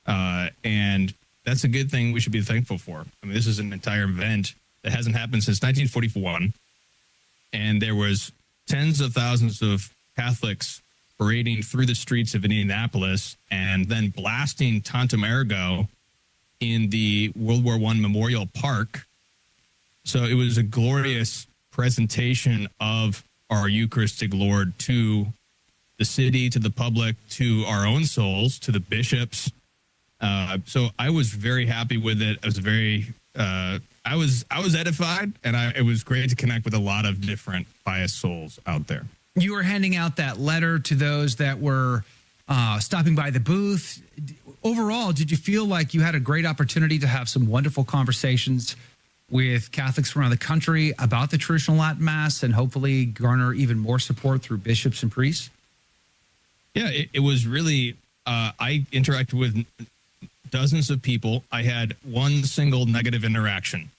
And that's a good thing we should be thankful for. I mean, this is an entire event that hasn't happened since 1941. And there was tens of thousands of Catholics parading through the streets of Indianapolis and then blasting Tantum Ergo in the World War I Memorial Park. So it was a glorious presentation of our Eucharistic Lord to the city, to the public, to our own souls, to the bishops. So I was very happy with it. I was I was edified, and it was great to connect with a lot of different pious souls out there. You were handing out that letter to those that were stopping by the booth. Overall, did you feel like you had a great opportunity to have some wonderful conversations with Catholics around the country about the traditional Latin Mass and hopefully garner even more support through bishops and priests? Yeah, it was really, I interacted with dozens of people. I had one single negative interaction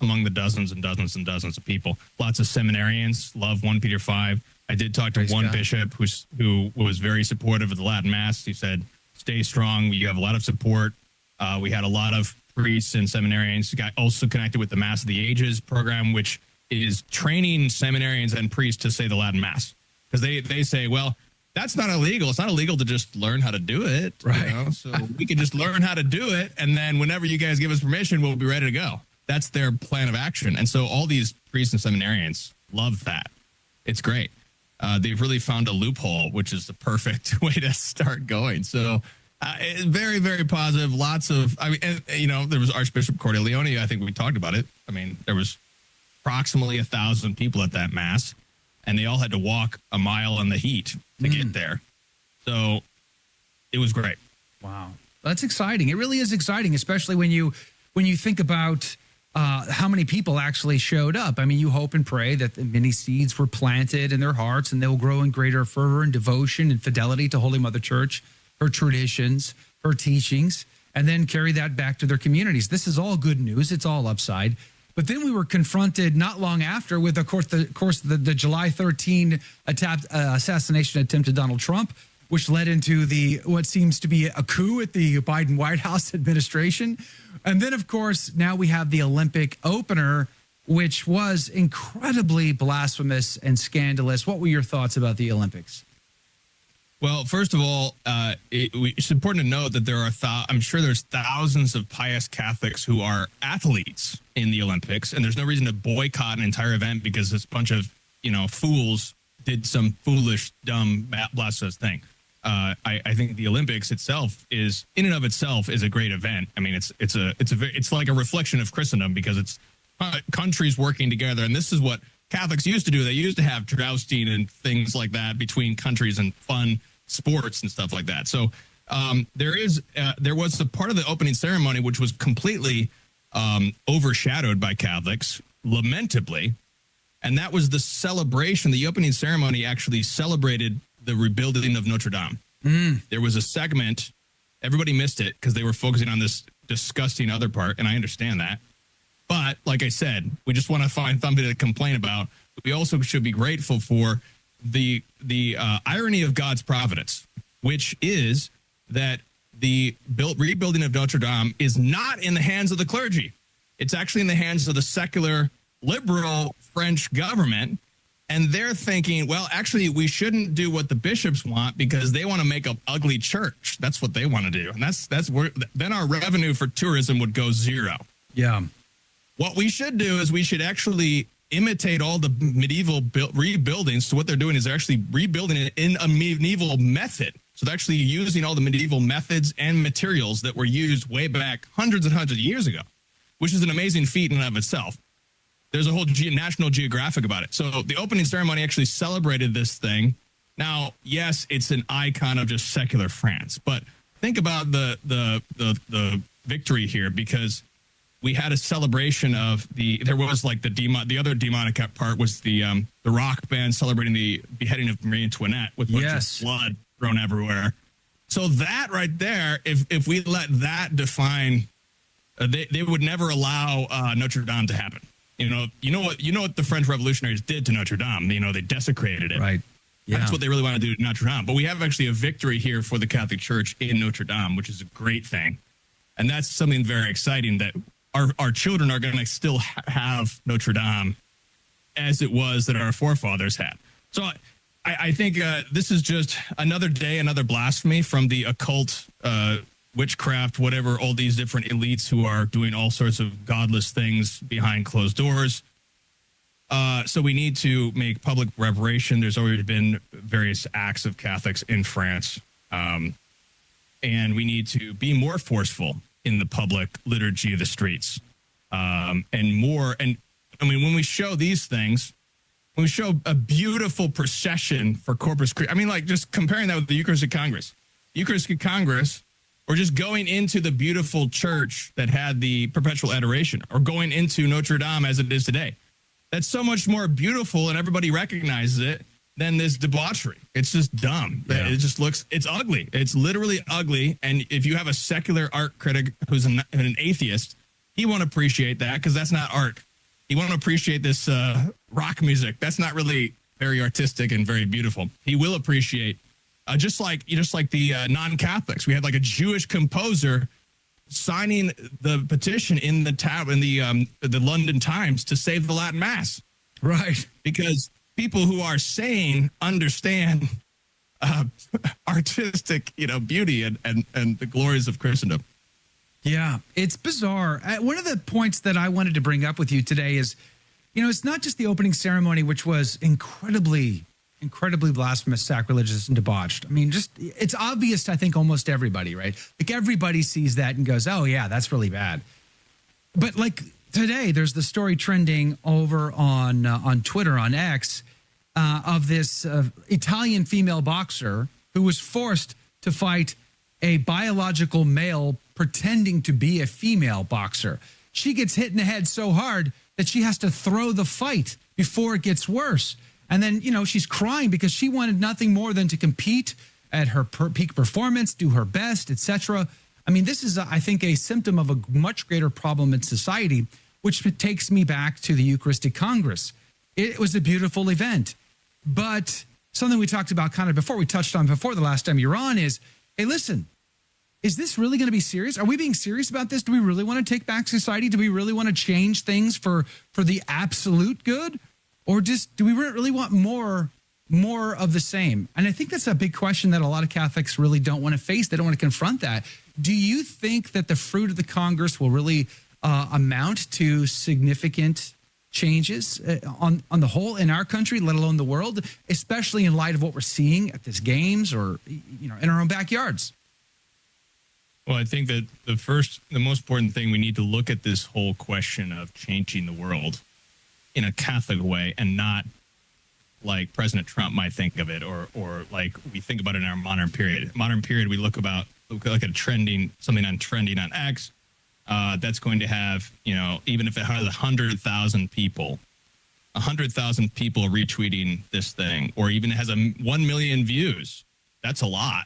among the dozens and dozens and dozens of people. Lots of seminarians love 1 Peter 5. I did talk to one bishop who was very supportive of the Latin Mass. He said, stay strong. You have a lot of support. We had a lot of priests and seminarians who got also connected with the Mass of the Ages program, which is training seminarians and priests to say the Latin Mass. Because they say, well, that's not illegal. It's not illegal to just learn how to do it. Right. You know? So we can just learn how to do it. And then whenever you guys give us permission, we'll be ready to go. That's their plan of action. And so all these priests and seminarians love that. It's great. They've really found a loophole, which is the perfect way to start going. So it's very, very positive. Lots of, there was Archbishop Cordileone. I think we talked about it. I mean, there was approximately 1,000 people at that Mass, and they all had to walk a mile in the heat to get there. So it was great. Wow. That's exciting. It really is exciting, especially when you think about how many people actually showed up. I mean, you hope and pray that many seeds were planted in their hearts and they'll grow in greater fervor and devotion and fidelity to Holy Mother Church, her traditions, her teachings, and then carry that back to their communities. This is all good news. It's all upside. But then we were confronted not long after with, of course, the July 13 assassination attempt to Donald Trump, which led into what seems to be a coup at the Biden White House administration. And then, of course, now we have the Olympic opener, which was incredibly blasphemous and scandalous. What were your thoughts about the Olympics? Well, first of all, it's important to note that there are, I'm sure there's thousands of pious Catholics who are athletes in the Olympics, and there's no reason to boycott an entire event because this bunch of, fools did some foolish, dumb, blasphemous thing. I think the Olympics itself is, in and of itself, is a great event. I mean, it's like a reflection of Christendom because it's countries working together, and this is what Catholics used to do. They used to have jousting and things like that between countries and fun sports and stuff like that. So there was a part of the opening ceremony which was completely overshadowed by Catholics, lamentably, and that was the celebration. The opening ceremony actually celebrated the rebuilding of Notre Dame. There was a segment, everybody missed it because they were focusing on this disgusting other part, and I understand that. But like I said, we just want to find something to complain about. We also should be grateful for the irony of God's providence, which is that the rebuilding of Notre Dame is not in the hands of the clergy. It's actually in the hands of the secular, liberal French government. And they're thinking, well, actually, we shouldn't do what the bishops want because they want to make an ugly church. That's what they want to do. And that's where then our revenue for tourism would go zero. Yeah. What we should do is we should actually imitate all the medieval rebuildings. So what they're doing is they're actually rebuilding it in a medieval method. So they're actually using all the medieval methods and materials that were used way back hundreds and hundreds of years ago, which is an amazing feat in and of itself. There's a whole National Geographic about it. So the opening ceremony actually celebrated this thing. Now, yes, it's an icon of just secular France, but think about the victory here because we had a celebration of there was like the other demonic part was the rock band celebrating the beheading of Marie Antoinette with a bunch of blood thrown everywhere. So that right there, if we let that define, they would never allow Notre Dame to happen. You know what the French revolutionaries did to Notre Dame. They desecrated it. Right. Yeah. That's what they really want to do to Notre Dame. But we have actually a victory here for the Catholic Church in Notre Dame, which is a great thing. And that's something very exciting that our children are going to still have Notre Dame as it was that our forefathers had. So I think this is just another day, another blasphemy from the occult, witchcraft, whatever, all these different elites who are doing all sorts of godless things behind closed doors. So we need to make public reparation. There's already been various acts of Catholics in France. And we need to be more forceful in the public liturgy of the streets. And I mean, when we show these things, when we show a beautiful procession for Corpus Christi, I mean, like just comparing that with the Eucharistic Congress. Eucharistic Congress, or just going into the beautiful church that had the perpetual adoration, or going into Notre Dame as it is today. That's so much more beautiful and everybody recognizes it than this debauchery. It's just dumb. Yeah. It just looks, it's ugly. It's literally ugly. And if you have a secular art critic who's an atheist, he won't appreciate that because that's not art. He won't appreciate this rock music. That's not really very artistic and very beautiful. He will appreciate just like the non-Catholics. We had like a Jewish composer signing the petition in the London Times to save the Latin Mass. Right. Because people who are sane understand artistic, beauty and the glories of Christendom. Yeah, it's bizarre. One of the points that I wanted to bring up with you today is, it's not just the opening ceremony, which was incredibly blasphemous, sacrilegious, and debauched. I mean, it's obvious to, I think, almost everybody, right? Like everybody sees that and goes, oh yeah, that's really bad. But like today, there's the story trending over on Twitter, on X, of this Italian female boxer who was forced to fight a biological male pretending to be a female boxer. She gets hit in the head so hard that she has to throw the fight before it gets worse. And then, she's crying because she wanted nothing more than to compete at her peak performance, do her best, etc. I mean, this is, I think, a symptom of a much greater problem in society, which takes me back to the Eucharistic Congress. It was a beautiful event. But something we talked about kind of before, we touched on before the last time you're on is, hey, listen, is this really going to be serious? Are we being serious about this? Do we really want to take back society? Do we really want to change things for the absolute good? Or just do we really want more of the same? And I think that's a big question that a lot of Catholics really don't want to face. They don't want to confront that. Do you think that the fruit of the Congress will really amount to significant changes on the whole in our country, let alone the world, especially in light of what we're seeing at these games or in our own backyards? Well, I think that the most important thing, we need to look at this whole question of changing the world in a Catholic way and not like President Trump might think of it or like we think about it in our modern period. Modern period, we look at something trending on X that's going to have, even if it has 100,000 people retweeting this thing, or even has 1 million views, that's a lot.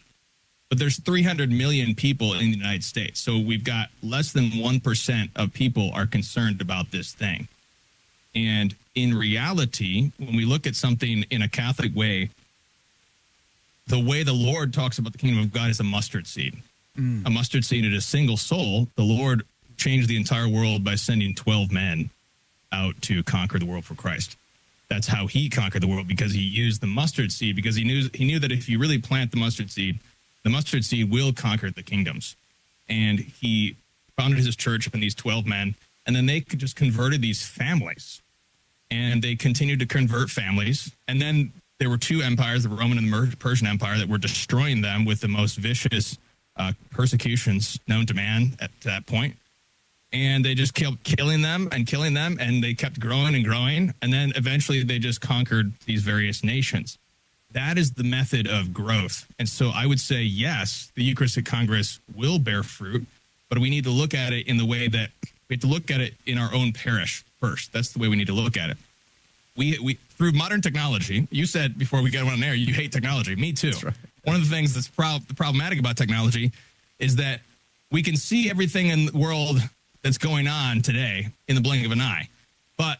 But there's 300 million people in the United States. So we've got less than 1% of people are concerned about this thing. And in reality, when we look at something in a Catholic way, the way the Lord talks about the kingdom of God is a mustard seed. A mustard seed in a single soul. The Lord changed the entire world by sending 12 men out to conquer the world for Christ. That's how he conquered the world, because he used the mustard seed, because he knew that if you really plant the mustard seed will conquer the kingdoms. And he founded his church in these 12 men, and then they just converted these families. And they continued to convert families. And then there were two empires, the Roman and the Persian Empire, that were destroying them with the most vicious persecutions known to man at that point. And they just kept killing them, and they kept growing and growing. And then eventually they just conquered these various nations. That is the method of growth. And so I would say, yes, the Eucharistic Congress will bear fruit, but we need to look at it in the way that we have to look at it in our own parish first. That's the way we need to look at it. We through modern technology, you said before we got on air, you hate technology. Me too. That's right. One of the things that's problematic about technology is that we can see everything in the world that's going on today in the blink of an eye. But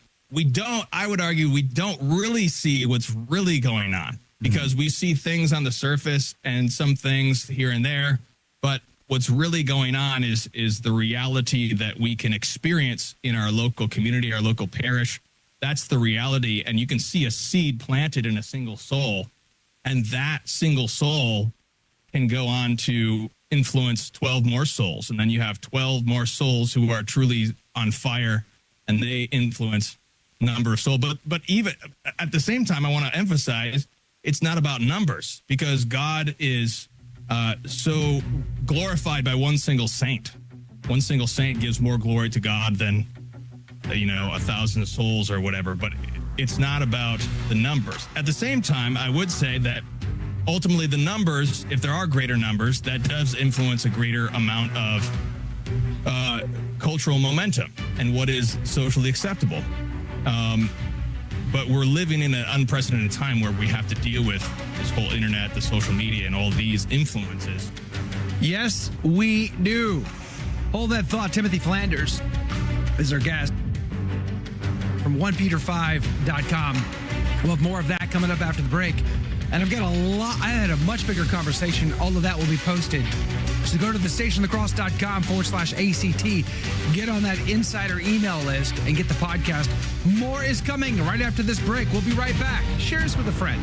I would argue we don't really see what's really going on, because we see things on the surface and some things here and there, but what's really going on is the reality that we can experience in our local community, our local parish. That's the reality. And you can see a seed planted in a single soul, and that single soul can go on to influence 12 more souls. And then you have 12 more souls who are truly on fire, and they influence number of souls. But even at the same time, I want to emphasize it's not about numbers, because God is so glorified by one single saint. One single saint gives more glory to God than 1,000 souls or whatever. But it's not about the numbers. At the same time, I would say that ultimately the numbers, if there are greater numbers, that does influence a greater amount of cultural momentum and what is socially acceptable. But we're living in an unprecedented time where we have to deal with this whole internet, the social media, and all these influences. Yes, we do. Hold that thought. Timothy Flanders is our guest from 1peter5.com. We'll have more of that coming up after the break. And I've got I had a much bigger conversation. All of that will be posted. So go to thestationofthecross.com/ACT. Get on that insider email list and get the podcast. More is coming right after this break. We'll be right back. Share us with a friend.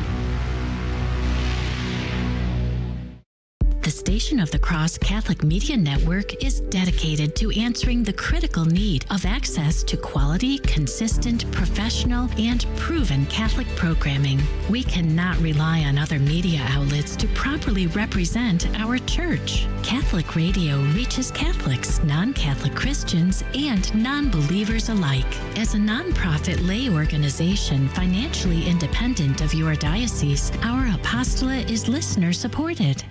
The Station of the Cross Catholic Media Network is dedicated to answering the critical need of access to quality, consistent, professional, and proven Catholic programming. We cannot rely on other media outlets to properly represent our church. Catholic radio reaches Catholics, non-Catholic Christians, and non-believers alike. As a nonprofit lay organization financially independent of your diocese, our apostolate is listener-supported.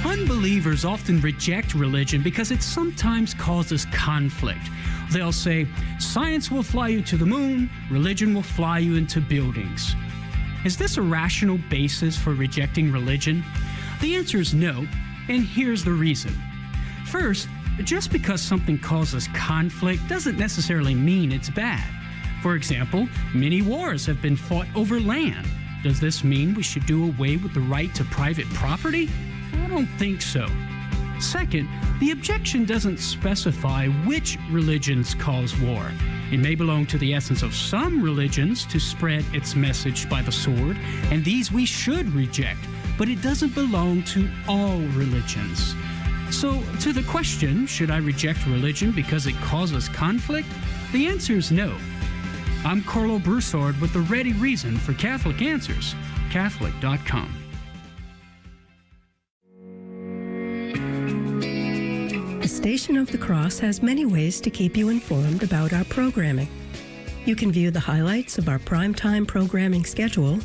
Unbelievers often reject religion because it sometimes causes conflict. They'll say, science will fly you to the moon, religion will fly you into buildings. Is this a rational basis for rejecting religion? The answer is no, and here's the reason. First, just because something causes conflict doesn't necessarily mean it's bad. For example, many wars have been fought over land. Does this mean we should do away with the right to private property? I don't think so. Second, the objection doesn't specify which religions cause war. It may belong to the essence of some religions to spread its message by the sword, and these we should reject, but it doesn't belong to all religions. So, to the question, should I reject religion because it causes conflict? The answer is no. I'm Carlo Broussard with the ready reason for Catholic Answers, Catholic.com. The Station of the Cross has many ways to keep you informed about our programming. You can view the highlights of our primetime programming schedule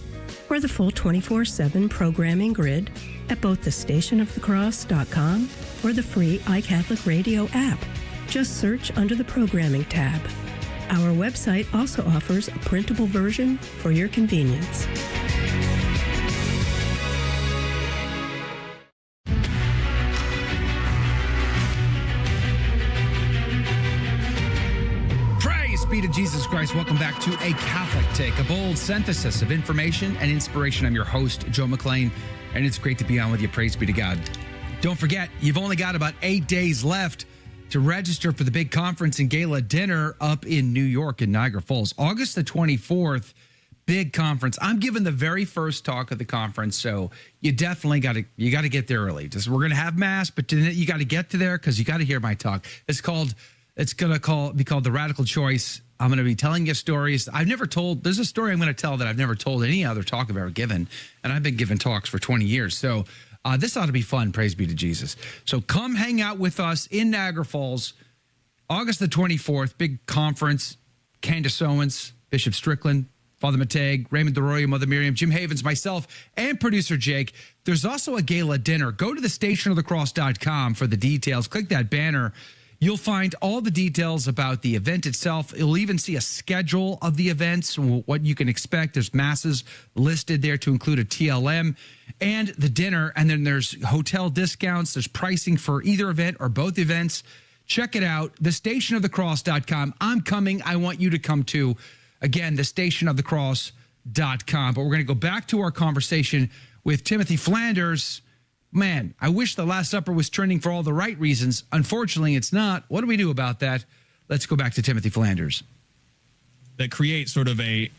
or the full 24/7 programming grid at both thestationofthecross.com or the free iCatholic Radio app. Just search under the Programming tab. Our website also offers a printable version for your convenience. Be to Jesus Christ. Welcome back to A Catholic Take, a bold synthesis of information and inspiration. I'm your host, Joe McClain, and it's great to be on with you. Praise be to God. Don't forget, you've only got about 8 days left to register for the big conference and gala dinner up in New York in Niagara Falls. August the 24th, big conference. I'm giving the very first talk of the conference, so you definitely got to get there early. We're going to have mass, but you got to get to there because you got to hear my talk. It's going to be called The Radical Choice. I'm going to be telling you stories there's a story I'm going to tell that I've never told any other talk I've ever given, and I've been giving talks for 20 years. So this ought to be fun, praise be to Jesus. So come hang out with us in Niagara Falls, August the 24th, big conference. Candace Owens, Bishop Strickland, Father Mateg, Raymond DeRoya, Mother Miriam, Jim Havens, myself, and producer Jake. There's also a gala dinner. Go to thestationofthecross.com for the details. Click that banner. You'll find all the details about the event itself. You'll even see a schedule of the events, what you can expect. There's masses listed there to include a TLM and the dinner. And then there's hotel discounts. There's pricing for either event or both events. Check it out, thestationofthecross.com. I'm coming. I want you to come too. Again, thestationofthecross.com. But we're going to go back to our conversation with Timothy Flanders. Man, I wish the Last Supper was trending for all the right reasons. Unfortunately, it's not. What do we do about that? Let's go back to Timothy Flanders. That creates sort of a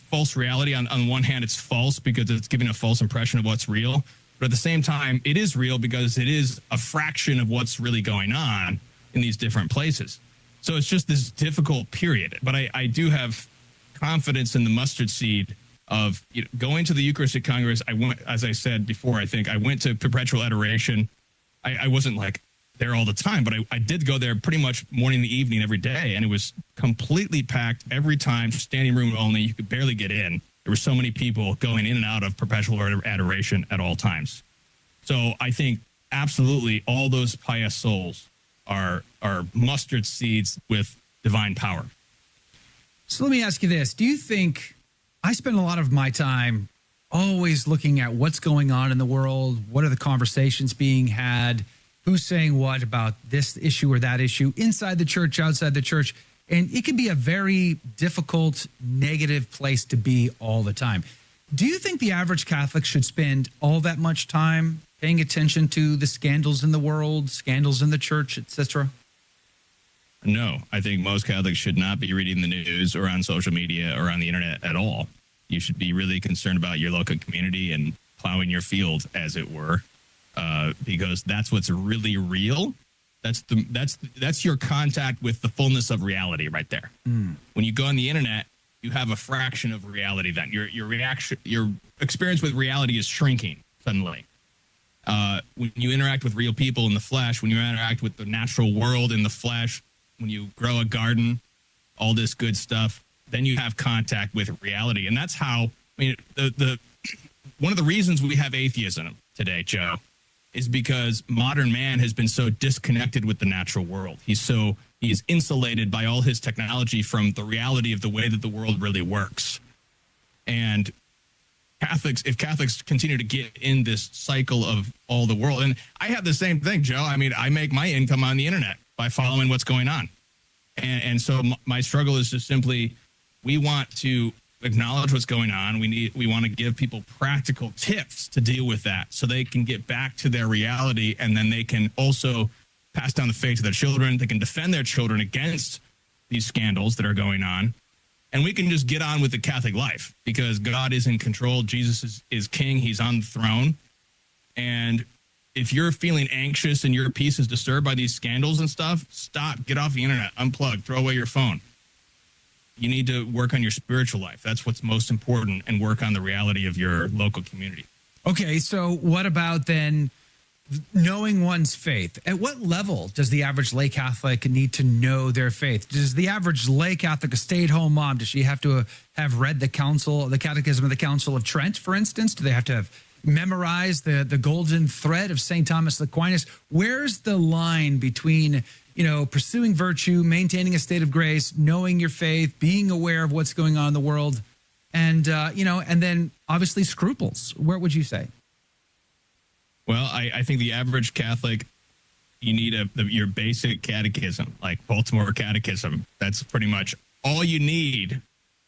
false reality. On one hand, it's false because it's giving a false impression of what's real. But at the same time, it is real because it is a fraction of what's really going on in these different places. So it's just this difficult period. But I do have confidence in the mustard seed of going to the Eucharistic Congress. I went, as I said before, I went to perpetual adoration. I wasn't like there all the time, but I did go there pretty much morning and evening every day, and it was completely packed every time, standing room only. You could barely get in. There were so many people going in and out of perpetual adoration at all times. So I think absolutely all those pious souls are mustard seeds with divine power. So let me ask you this. Do you think, I spend a lot of my time always looking at what's going on in the world, what are the conversations being had, who's saying what about this issue or that issue, inside the church, outside the church, and it can be a very difficult, negative place to be all the time. Do you think the average Catholic should spend all that much time paying attention to the scandals in the world, scandals in the church, etc.? No, I think most Catholics should not be reading the news or on social media or on the internet at all. You should be really concerned about your local community and plowing your field, as it were, because that's what's really real. That's your contact with the fullness of reality right there. When you go on the internet, you have a fraction of reality. Then your experience with reality is shrinking suddenly. When you interact with real people in the flesh, when you interact with the natural world in the flesh, when you grow a garden, all this good stuff, then you have contact with reality. And that's how, the one of the reasons we have atheism today, Joe, is because modern man has been so disconnected with the natural world. He is insulated by all his technology from the reality of the way that the world really works. And if Catholics continue to get in this cycle of all the world, and I have the same thing, Joe. I make my income on the internet by following what's going on. And so my struggle is just simply, we want to acknowledge what's going on. We want to give people practical tips to deal with that so they can get back to their reality, and then they can also pass down the faith to their children. They can defend their children against these scandals that are going on. And we can just get on with the Catholic life because God is in control. Jesus is king. He's on the throne. And if you're feeling anxious and your peace is disturbed by these scandals and stuff, stop, get off the internet, unplug, throw away your phone. You need to work on your spiritual life. That's what's most important, and work on the reality of your local community. Okay, so what about then knowing one's faith? At what level does the average lay Catholic need to know their faith? Does the average lay Catholic, a stay-at-home mom, does she have to have read the Catechism of the Council of Trent, for instance? Do they have to have memorized the golden thread of St. Thomas Aquinas? Where's the line between pursuing virtue, maintaining a state of grace, knowing your faith, being aware of what's going on in the world, and then obviously scruples? Where would you say? Well, I think the average Catholic, you need your basic catechism, like Baltimore Catechism. That's pretty much all you need,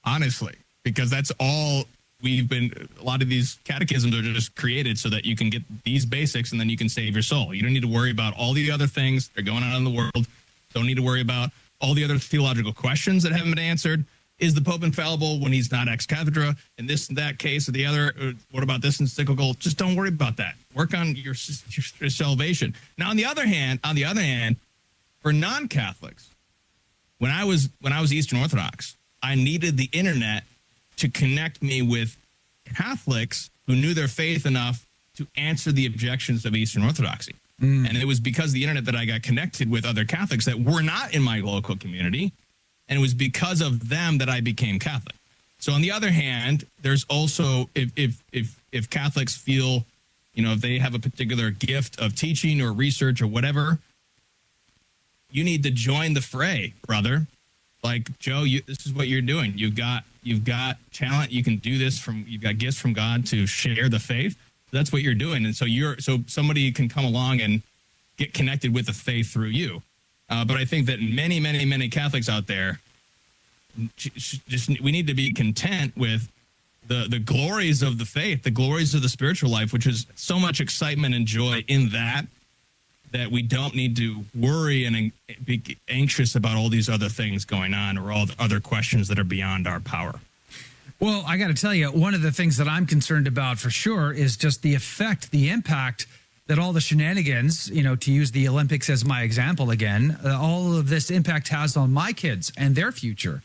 honestly, because that's all a lot of these catechisms are just created so that you can get these basics and then you can save your soul. You don't need to worry about all the other things that are going on in the world. Don't need to worry about all the other theological questions that haven't been answered. Is the Pope infallible when he's not ex cathedra? In this and that case or the other, what about this encyclical? Just don't worry about that. Work on your salvation. Now, on the other hand, for non-Catholics, when I was Eastern Orthodox, I needed the internet to connect me with Catholics who knew their faith enough to answer the objections of Eastern Orthodoxy. And it was because of the internet that I got connected with other Catholics that were not in my local community. And it was because of them that I became Catholic. So on the other hand, there's also, if Catholics feel, if they have a particular gift of teaching or research or whatever, you need to join the fray, brother. Like, Joe, this is what you're doing. You've got talent. You can do this you've got gifts from God to share the faith. That's what you're doing. And so somebody can come along and get connected with the faith through you. But I think that many, many, many Catholics out there, we need to be content with the glories of the faith, the glories of the spiritual life, which is so much excitement and joy in that we don't need to worry and be anxious about all these other things going on or all the other questions that are beyond our power. Well, I got to tell you, one of the things that I'm concerned about for sure is just the impact that all the shenanigans, to use the Olympics as my example again, all of this impact has on my kids and their future.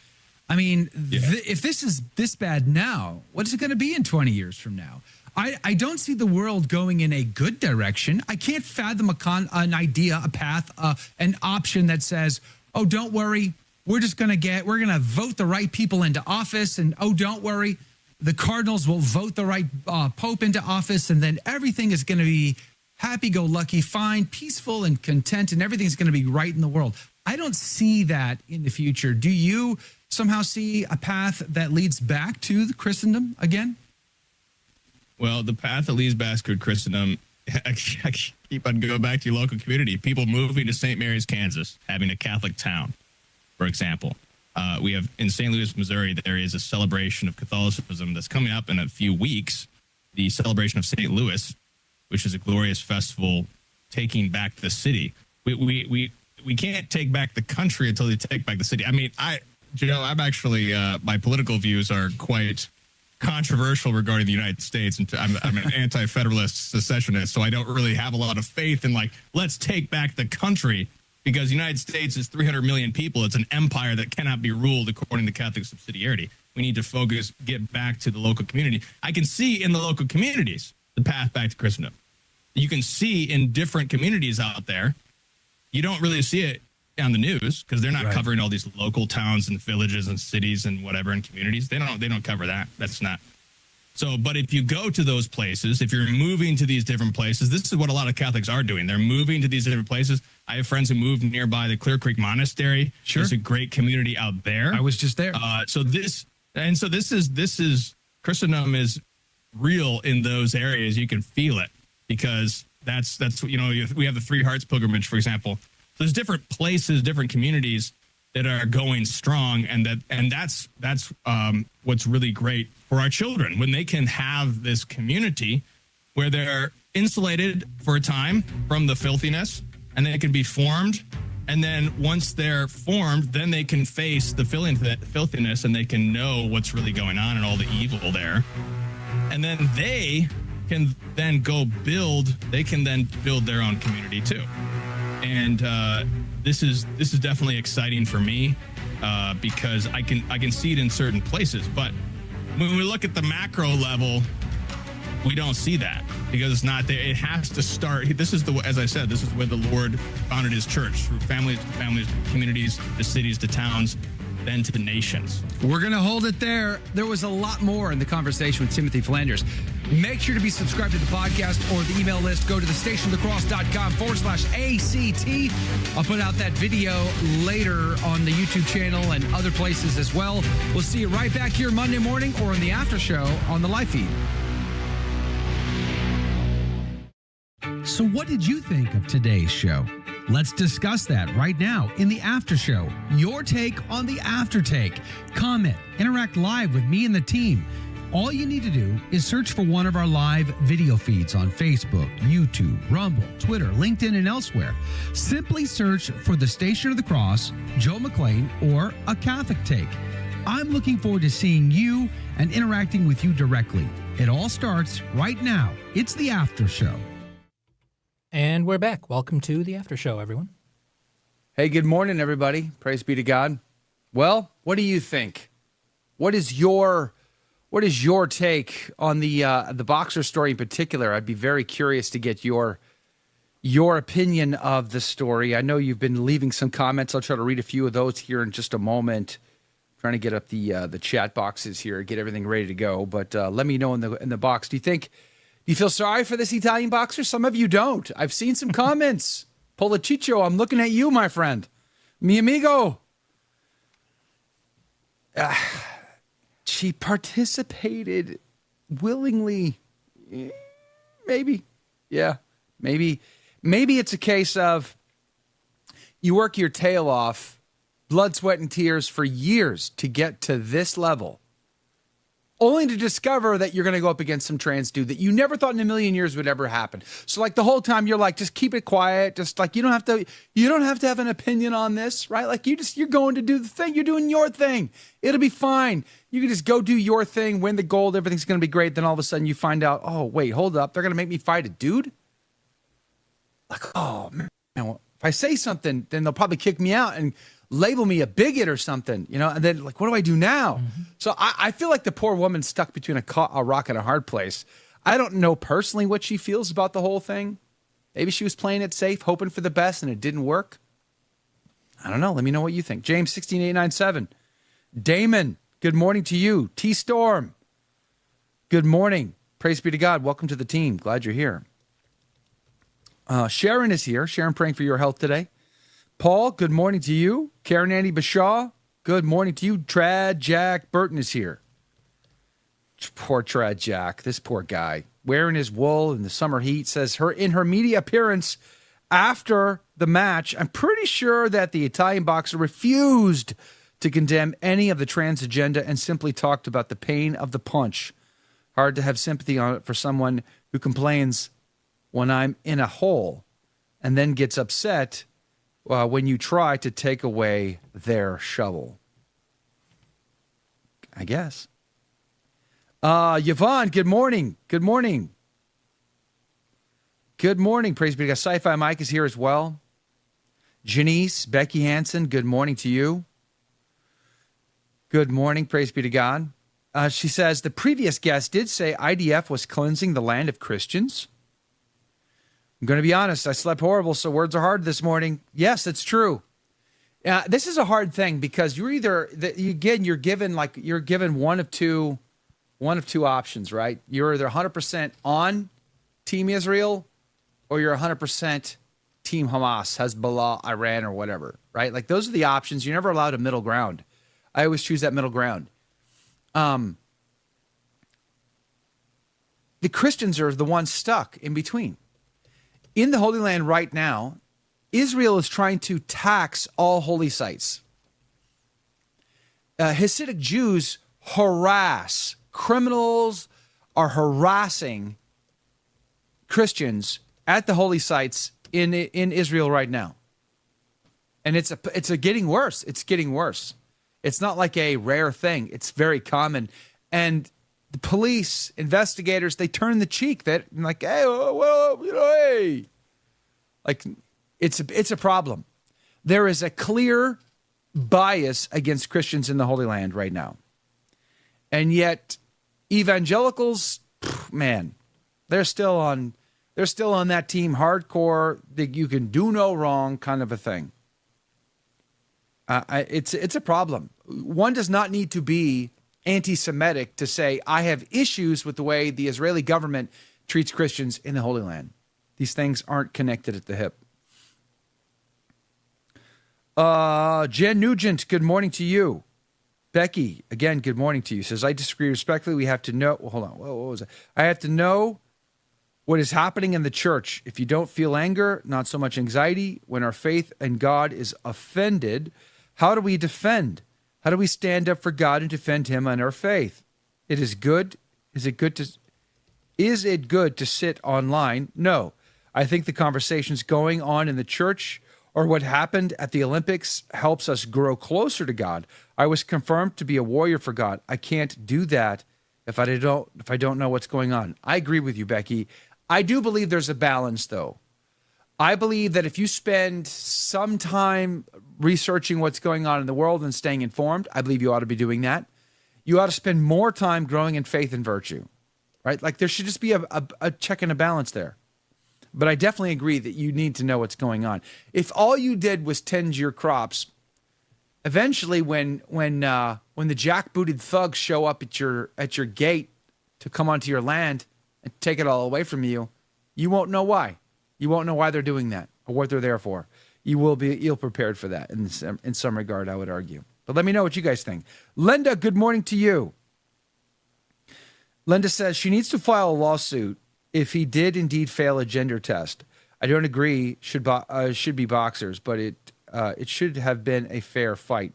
I mean, if this is this bad now, what is it going to be in 20 years from now? I don't see the world going in a good direction. I can't fathom an idea, a path, an option that says, oh, don't worry, we're going to vote the right people into office, and oh, don't worry, the Cardinals will vote the right Pope into office, and then everything is going to be happy-go-lucky, fine, peaceful, and content, and everything's going to be right in the world. I don't see that in the future. Do you somehow see a path that leads back to the Christendom again? Well, the path that leads back to Christendom, I keep on going back to your local community. People moving to St. Mary's, Kansas, having a Catholic town, for example. We have in St. Louis, Missouri, there is a celebration of Catholicism that's coming up in a few weeks, the celebration of St. Louis, which is a glorious festival taking back the city. We can't take back the country until they take back the city. I mean, I'm actually, my political views are quite controversial regarding the United States. And I'm an anti-federalist secessionist, so I don't really have a lot of faith in let's take back the country, because the United States is 300 million people. It's an empire that cannot be ruled according to Catholic subsidiarity. We need to get back to the local community. I can see in the local communities the path back to Christendom. You can see in different communities out there. You don't really see it on the news because they're not covering all these local towns and villages and cities and whatever and communities. They don't cover that. That's not. So, but if you go to those places, if you're moving to these different places, this is what a lot of Catholics are doing. They're moving to these different places. I have friends who moved nearby the Clear Creek Monastery. Sure. There's a great community out there. I was just there. So this is Christendom is real in those areas. You can feel it because that's we have the Three Hearts pilgrimage, for example. So there's different places, different communities that are going strong, and that's what's really great for our children when they can have this community where they're insulated for a time from the filthiness, and they can be formed. And then once they're formed, then they can face the filthiness, and they can know what's really going on and all the evil there. And then they can then build their own community too. And this is definitely exciting for me because I can see it in certain places. But when we look at the macro level, we don't see that because it's not there. It has to start. As I said, this is where the Lord founded his church, through families, communities, the cities, the towns, then to the nations. We're going to hold it there. There was a lot more in the conversation with Timothy Flanders. Make sure to be subscribed to the podcast or the email list. Go to thestationofthecross.com/ACT. I'll put out that video later on the YouTube channel and other places as well. We'll see you right back here Monday morning or in the after show on the live feed. So what did you think of today's show? Let's discuss that right now in the after show. Your take on the after take. Comment, interact live with me and the team. All you need to do is search for one of our live video feeds on Facebook, YouTube, Rumble, Twitter, LinkedIn, and elsewhere. Simply search for the Station of the Cross, Joe McClain, or A Catholic Take. I'm looking forward to seeing you and interacting with you directly. It all starts right now. It's the after show. And we're back. Welcome to the after show, everyone. Hey, good morning, everybody. Praise be to God. Well, what do you think? What is your take on the boxer story in particular? I'd be very curious to get your opinion of the story. I know you've been leaving some comments. I'll try to read a few of those here in just a moment. I'm trying to get up the chat boxes here, get everything ready to go. But let me know in the box. Do you feel sorry for this Italian boxer? Some of you don't. I've seen some comments. Policicho, I'm looking at you, my friend. Mi amigo. She participated willingly. Maybe. Yeah, maybe. Maybe it's a case of you work your tail off, blood, sweat, and tears for years to get to this level, only to discover that you're going to go up against some trans dude that you never thought in a million years would ever happen. So the whole time you're like, just keep it quiet. Just you don't have to have an opinion on this, right? You're going to do the thing. You're doing your thing. It'll be fine. You can just go do your thing, win the gold. Everything's going to be great. Then all of a sudden you find out, oh, wait, hold up. They're going to make me fight a dude? Oh, man. If I say something, then they'll probably kick me out and label me a bigot or something, and then what do I do now? Mm-hmm. So I feel like the poor woman's stuck between a rock and a hard place. I don't know personally what she feels about the whole thing. Maybe she was playing it safe, hoping for the best, and it didn't work. I don't know. Let me know what you think. James 16897. Damon, good morning to you. T-Storm, good morning. Praise be to God. Welcome to the team. Glad you're here. Sharon is here. Sharon, praying for your health today. Paul, good morning to you. Karen Annie Bashaw, good morning to you. Trad Jack Burton is here. Poor Trad Jack, this poor guy, wearing his wool in the summer heat, says in her media appearance after the match, I'm pretty sure that the Italian boxer refused to condemn any of the trans agenda and simply talked about the pain of the punch. Hard to have sympathy on it for someone who complains when I'm in a hole and then gets upset when you try to take away their shovel. I guess. Yvonne, good morning. Good morning. Good morning. Praise be to God. Sci-Fi Mike is here as well. Janice, Becky Hansen, good morning to you. Good morning. Praise be to God. She says, the previous guest did say IDF was cleansing the land of Christians. I'm going to be honest. I slept horrible, so words are hard this morning. Yes, it's true. This is a hard thing because you're given one of two options, right? You're either 100% on Team Israel or you're 100% Team Hamas, Hezbollah, Iran, or whatever, right? Like those are the options. You're never allowed a middle ground. I always choose that middle ground. The Christians are the ones stuck in between. In the Holy Land right now, Israel is trying to tax all holy sites. Hasidic Jews harass. Criminals are harassing Christians at the holy sites in Israel right now. And it's getting worse. It's getting worse. It's not like a rare thing. It's very common. And the police, investigators, they turn the cheek. That like, hey, well, hey. Like, it's a problem. There is a clear bias against Christians in the Holy Land right now. And yet, evangelicals, man, they're still on that team hardcore, that you can do no wrong kind of a thing. It's a problem. One does not need to be anti-Semitic to say, I have issues with the way the Israeli government treats Christians in the Holy Land. These things aren't connected at the hip. Jen Nugent, good morning to you. Becky, again, good morning to you. Says, I disagree respectfully. We have to know. Well, hold on. What was it? I have to know what is happening in the church. If you don't feel anger, not so much anxiety, when our faith in God is offended, how do we defend? How do we stand up for God and defend him and our faith? It is good. Is it good to sit online? No. I think the conversations going on in the church or what happened at the Olympics helps us grow closer to God. I was confirmed to be a warrior for God. I can't do that if I don't know what's going on. I agree with you, Becky. I do believe there's a balance, though. I believe that if you spend some time researching what's going on in the world and staying informed, I believe you ought to be doing that. You ought to spend more time growing in faith and virtue, right? Like there should just be a check and a balance there. But I definitely agree that you need to know what's going on. If all you did was tend your crops, eventually when the jackbooted thugs show up at your gate to come onto your land and take it all away from you, you won't know why. You won't know why they're doing that or what they're there for. You will be ill prepared for that in some regard, I would argue. But let me know what you guys think. Linda, good morning to you. Linda says she needs to file a lawsuit if he did indeed fail a gender test. I don't agree should be boxers, but it should have been a fair fight.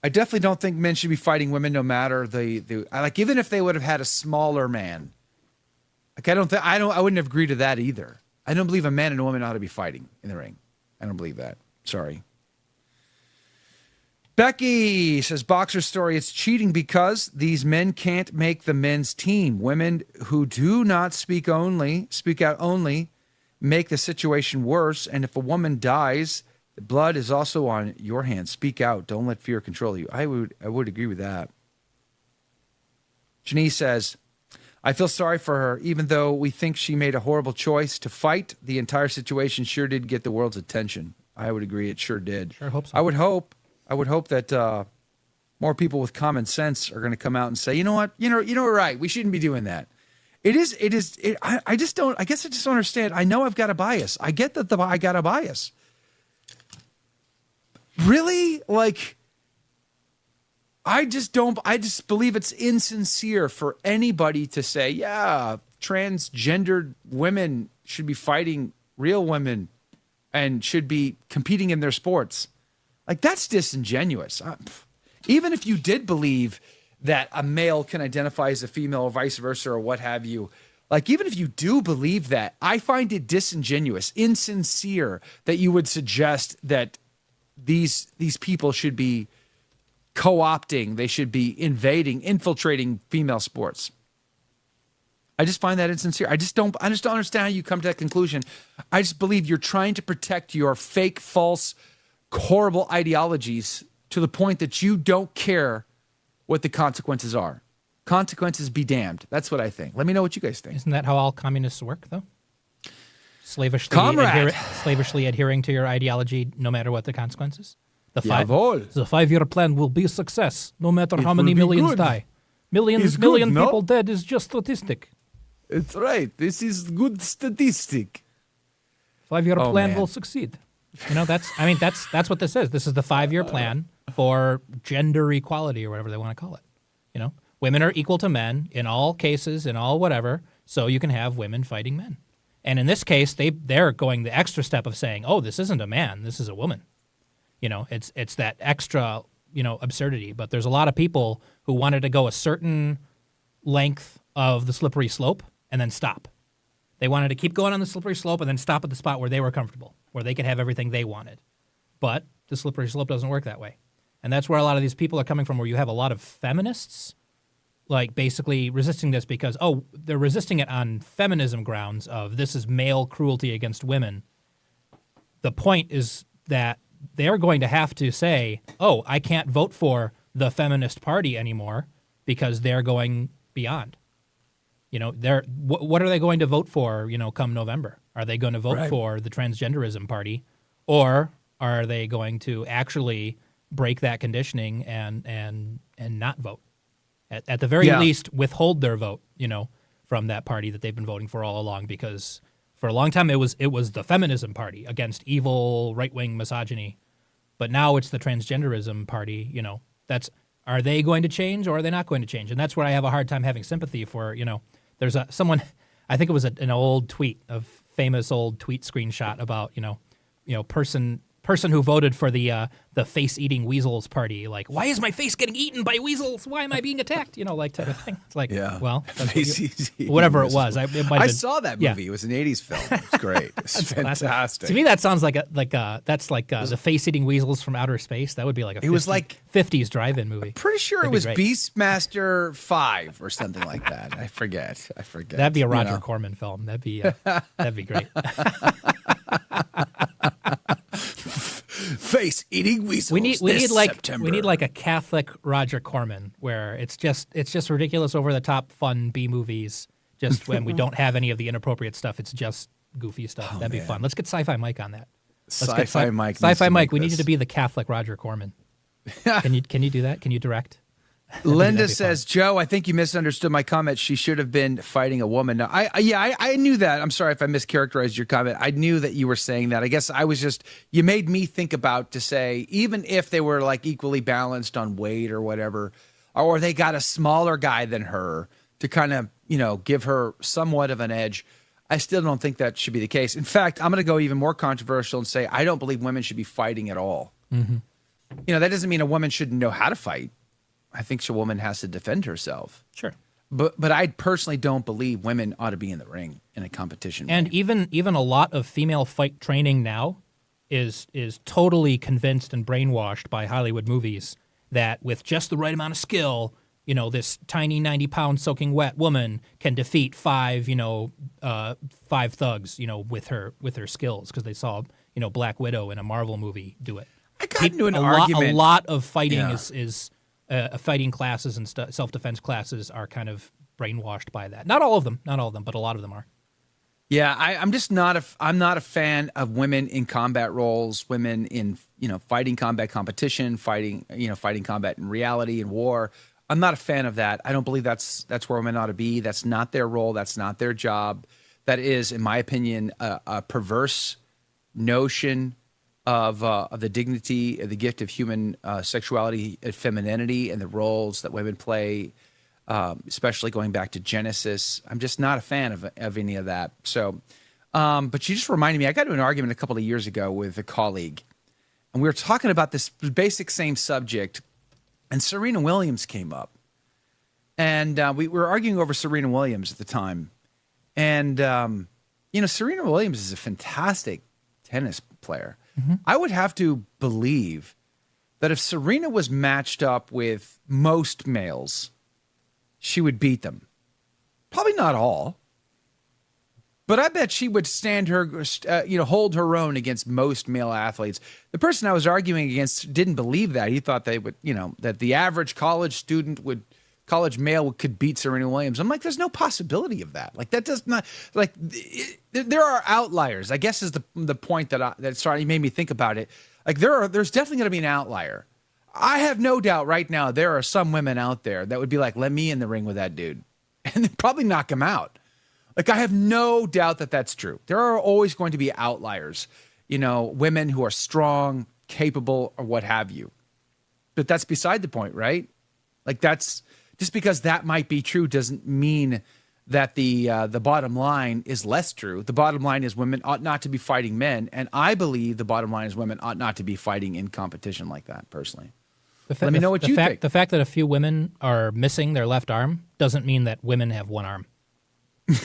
I definitely don't think men should be fighting women, no matter even if they would have had a smaller man. Like I wouldn't have agreed to that either. I don't believe a man and a woman ought to be fighting in the ring. I don't believe that. Sorry. Becky says, boxer story, it's cheating because these men can't make the men's team. Women who do not speak out only, make the situation worse. And if a woman dies, the blood is also on your hands. Speak out. Don't let fear control you. I would agree with that. Janice says, I feel sorry for her. Even though we think she made a horrible choice to fight, the entire situation sure did get the world's attention. I would agree. It sure did. Sure hope so. I would hope that more people with common sense are going to come out and say, you know what, we're right. We shouldn't be doing that. I guess I just don't understand. I know I've got a bias. I get that I got a bias. really? Like, I just believe it's insincere for anybody to say, yeah, transgendered women should be fighting real women and should be competing in their sports. Like, that's disingenuous. Even if you did believe that a male can identify as a female or vice versa or what have you, like, even if you do believe that, I find it disingenuous, insincere that you would suggest that these people should be co-opting, they should be invading, infiltrating female sports. I just find that insincere. I just don't understand how you come to that conclusion. I just believe you're trying to protect your fake, false, horrible ideologies to the point that you don't care what the consequences are. Consequences be damned. That's what I think. Let me know what you guys think. Isn't that how all communists work, though? Slavishly adhering to your ideology, no matter what the consequences. The 5-year plan will be a success, no matter how many millions die. Million people dead is just statistic. It's right. This is good statistic. 5-year plan will succeed. You know, that's what this is. This is the 5-year plan for gender equality or whatever they want to call it. You know, women are equal to men in all cases, in all whatever, so you can have women fighting men. And in this case, they're going the extra step of saying, oh, this isn't a man, this is a woman. You know, it's that extra, absurdity. But there's a lot of people who wanted to go a certain length of the slippery slope and then stop. They wanted to keep going on the slippery slope and then stop at the spot where they were comfortable, where they could have everything they wanted. But the slippery slope doesn't work that way. And that's where a lot of these people are coming from, where you have a lot of feminists, like, basically resisting this because, they're resisting it on feminism grounds of this is male cruelty against women. The point is that they're going to have to say, I can't vote for the feminist party anymore because they're going beyond. What are they going to vote for, come November? Are they going to vote for the transgenderism party, or are they going to actually break that conditioning and not vote? At the very least, withhold their vote, from that party that they've been voting for all along, because for a long time it was the feminism party against evil right-wing misogyny, but now it's the transgenderism party. Are they going to change or are they not going to change? And that's where I have a hard time having sympathy for. There's someone, I think it was an old tweet, a famous old tweet screenshot about person who voted for the face-eating weasels party. Like, why is my face getting eaten by weasels? Why am I being attacked? Type of thing. It's like, well, whatever it was. I saw that movie. It was an 80s film. It was great. It's fantastic. To me, that sounds like the face-eating weasels from outer space. That would be like a 50s drive-in movie. Pretty sure it was Beastmaster 5 or something like that. I forget. That'd be a Roger Corman film. That'd be great. Face-eating weasels. We need like a Catholic Roger Corman, where it's just ridiculous, over the top, fun B movies. Just when we don't have any of the inappropriate stuff, it's just goofy stuff. That'd be fun. Let's get Sci-Fi Mike on that. Sci-Fi Mike. Sci-Fi Mike. We need you to be the Catholic Roger Corman. Can you do that? Can you direct? Linda says, Joe, I think you misunderstood my comment. She should have been fighting a woman. Now, I knew that. I'm sorry if I mischaracterized your comment. I knew that you were saying that. I guess I was you made me think about to say, even if they were like equally balanced on weight or whatever, or they got a smaller guy than her to kind of, give her somewhat of an edge, I still don't think that should be the case. In fact, I'm going to go even more controversial and say, I don't believe women should be fighting at all. Mm-hmm. That doesn't mean a woman shouldn't know how to fight. I think a woman has to defend herself. Sure. But I personally don't believe women ought to be in the ring in a competition. And even a lot of female fight training now is totally convinced and brainwashed by Hollywood movies that with just the right amount of skill, this tiny 90-pound soaking wet woman can defeat five thugs, with her skills, because they saw, Black Widow in a Marvel movie do it. I got into an argument. A lot of fighting is fighting classes and self-defense classes are kind of brainwashed by that. Not all of them, but a lot of them are. Yeah, I'm just I'm not a fan of women in combat roles, women in, fighting combat competition, fighting combat in reality and war. I'm not a fan of that. I don't believe that's where women ought to be. That's not their role. That's not their job. That is, in my opinion, a perverse notion of the dignity, the gift of human sexuality and femininity, and the roles that women play, especially going back to Genesis. I'm just not a fan of any of that. So, but you just reminded me, I got into an argument a couple of years ago with a colleague, and we were talking about this basic same subject, and Serena Williams came up. And we were arguing over Serena Williams at the time. And, Serena Williams is a fantastic tennis player. Mm-hmm. I would have to believe that if Serena was matched up with most males, she would beat them. Probably not all. But I bet she would hold her own against most male athletes. The person I was arguing against didn't believe that. He thought they would, that the average college male could beat Serena Williams. I'm like, there's no possibility of that. Like, that does not, like, there are outliers, I guess, is the point that made me think about it. Like, there's definitely going to be an outlier. I have no doubt right now there are some women out there that would be like, let me in the ring with that dude, and they'd probably knock him out. Like, I have no doubt that that's true. There are always going to be outliers, women who are strong, capable, or what have you. But that's beside the point, right? Like, that's just because that might be true doesn't mean that the bottom line is less true. The bottom line is women ought not to be fighting men, and I believe the bottom line is women ought not to be fighting in competition like that, personally. Let me know what you think. The fact that a few women are missing their left arm doesn't mean that women have one arm.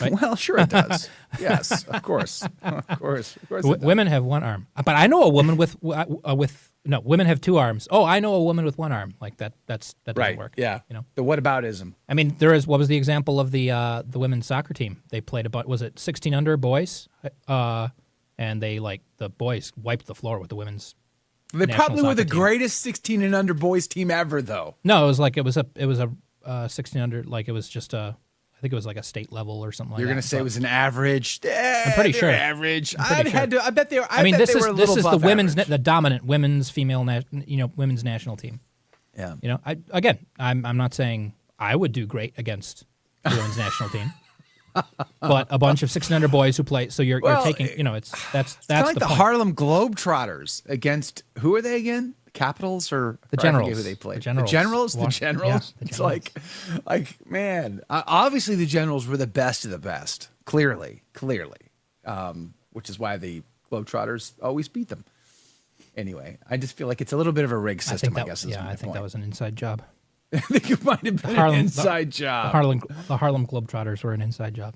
Right? Well, sure it does. Yes, of course. Of course. Women have one arm. But I know a woman with women have two arms. Oh, I know a woman with one arm. Like that doesn't right. work. Yeah. The whataboutism. I mean, what was the example of the women's soccer team? They played was it 16 under boys? And they the boys wiped the floor with the women's. They probably were the greatest 16 and under boys team ever, though. No, it was a 16 under, like it was just I think it was like a state level or something like that. You're going to say it was an average? I'm pretty sure. Average. I bet they were. This is the women's, the dominant women's women's national team. Yeah. I'm not saying I would do great against the women's national team, but a bunch of 16 under boys who play. So you're taking, that's like the point. Harlem Globetrotters against, who are they again? Capitals or the Generals? I forget who they played. The Generals. The Generals. Yeah, it's like man. Obviously, the Generals were the best of the best. Clearly, which is why the Globetrotters always beat them. Anyway, I just feel like it's a little bit of a rigged system. I think that was an inside job. I think it might have been an inside job. The Harlem Globetrotters were an inside job.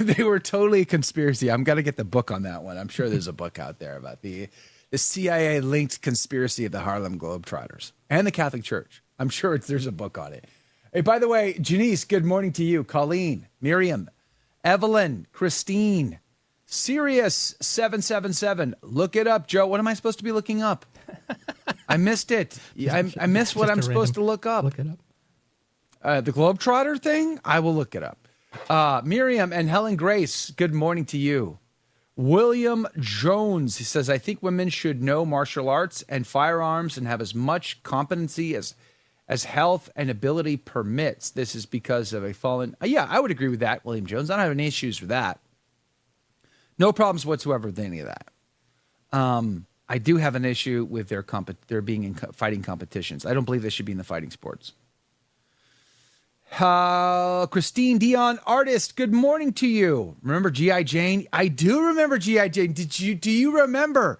They were totally a conspiracy. I'm got to get the book on that one. I'm sure there's a book out there about the CIA-linked conspiracy of the Harlem Globetrotters and the Catholic Church. I'm sure there's a book on it. Hey, by the way, Janice, good morning to you. Colleen, Miriam, Evelyn, Christine, Sirius 777. Look it up, Joe. What am I supposed to be looking up? I missed it. I missed what I'm supposed to look up. Look it up. The Globetrotter thing? I will look it up. Miriam and Helen Grace, good morning to you. William Jones, he says, I think women should know martial arts and firearms and have as much competency as health and ability permits. This is because of a fallen... yeah, I would agree with that, William Jones. I don't have any issues with that. No problems whatsoever with any of that. I do have an issue with their being in fighting competitions. I don't believe they should be in the fighting sports. Christine Dion, artist, good morning to you. Remember G.I. Jane? I do remember G.I. Jane. Do you remember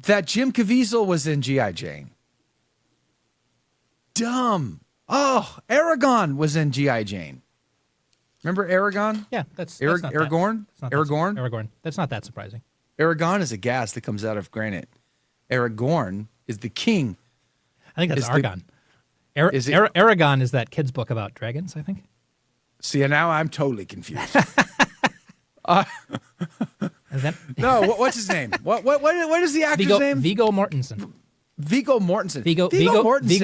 that Jim Caviezel was in G.I. Jane? Dumb. Oh, Aragon was in G.I. Jane. Remember Aragon? Yeah, that's Aragorn? Aragorn? Aragorn. That's not that surprising. Aragon is a gas that comes out of granite. Aragorn is the king. I think that's Argon. Aragon is that kid's book about dragons, I think. See, now I'm totally confused. No, what's his name? What is the actor's name? Viggo Mortensen. Viggo Mortensen. Viggo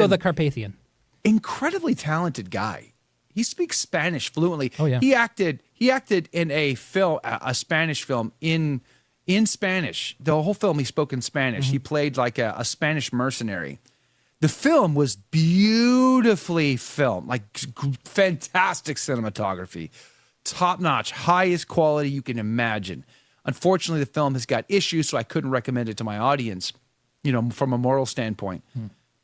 the Carpathian. Incredibly talented guy. He speaks Spanish fluently. Oh yeah. He acted in a film, a Spanish film in Spanish. The whole film he spoke in Spanish. Mm-hmm. He played like a Spanish mercenary. The film was beautifully filmed, like fantastic cinematography, top-notch, highest quality you can imagine. Unfortunately, the film has got issues, so I couldn't recommend it to my audience, from a moral standpoint.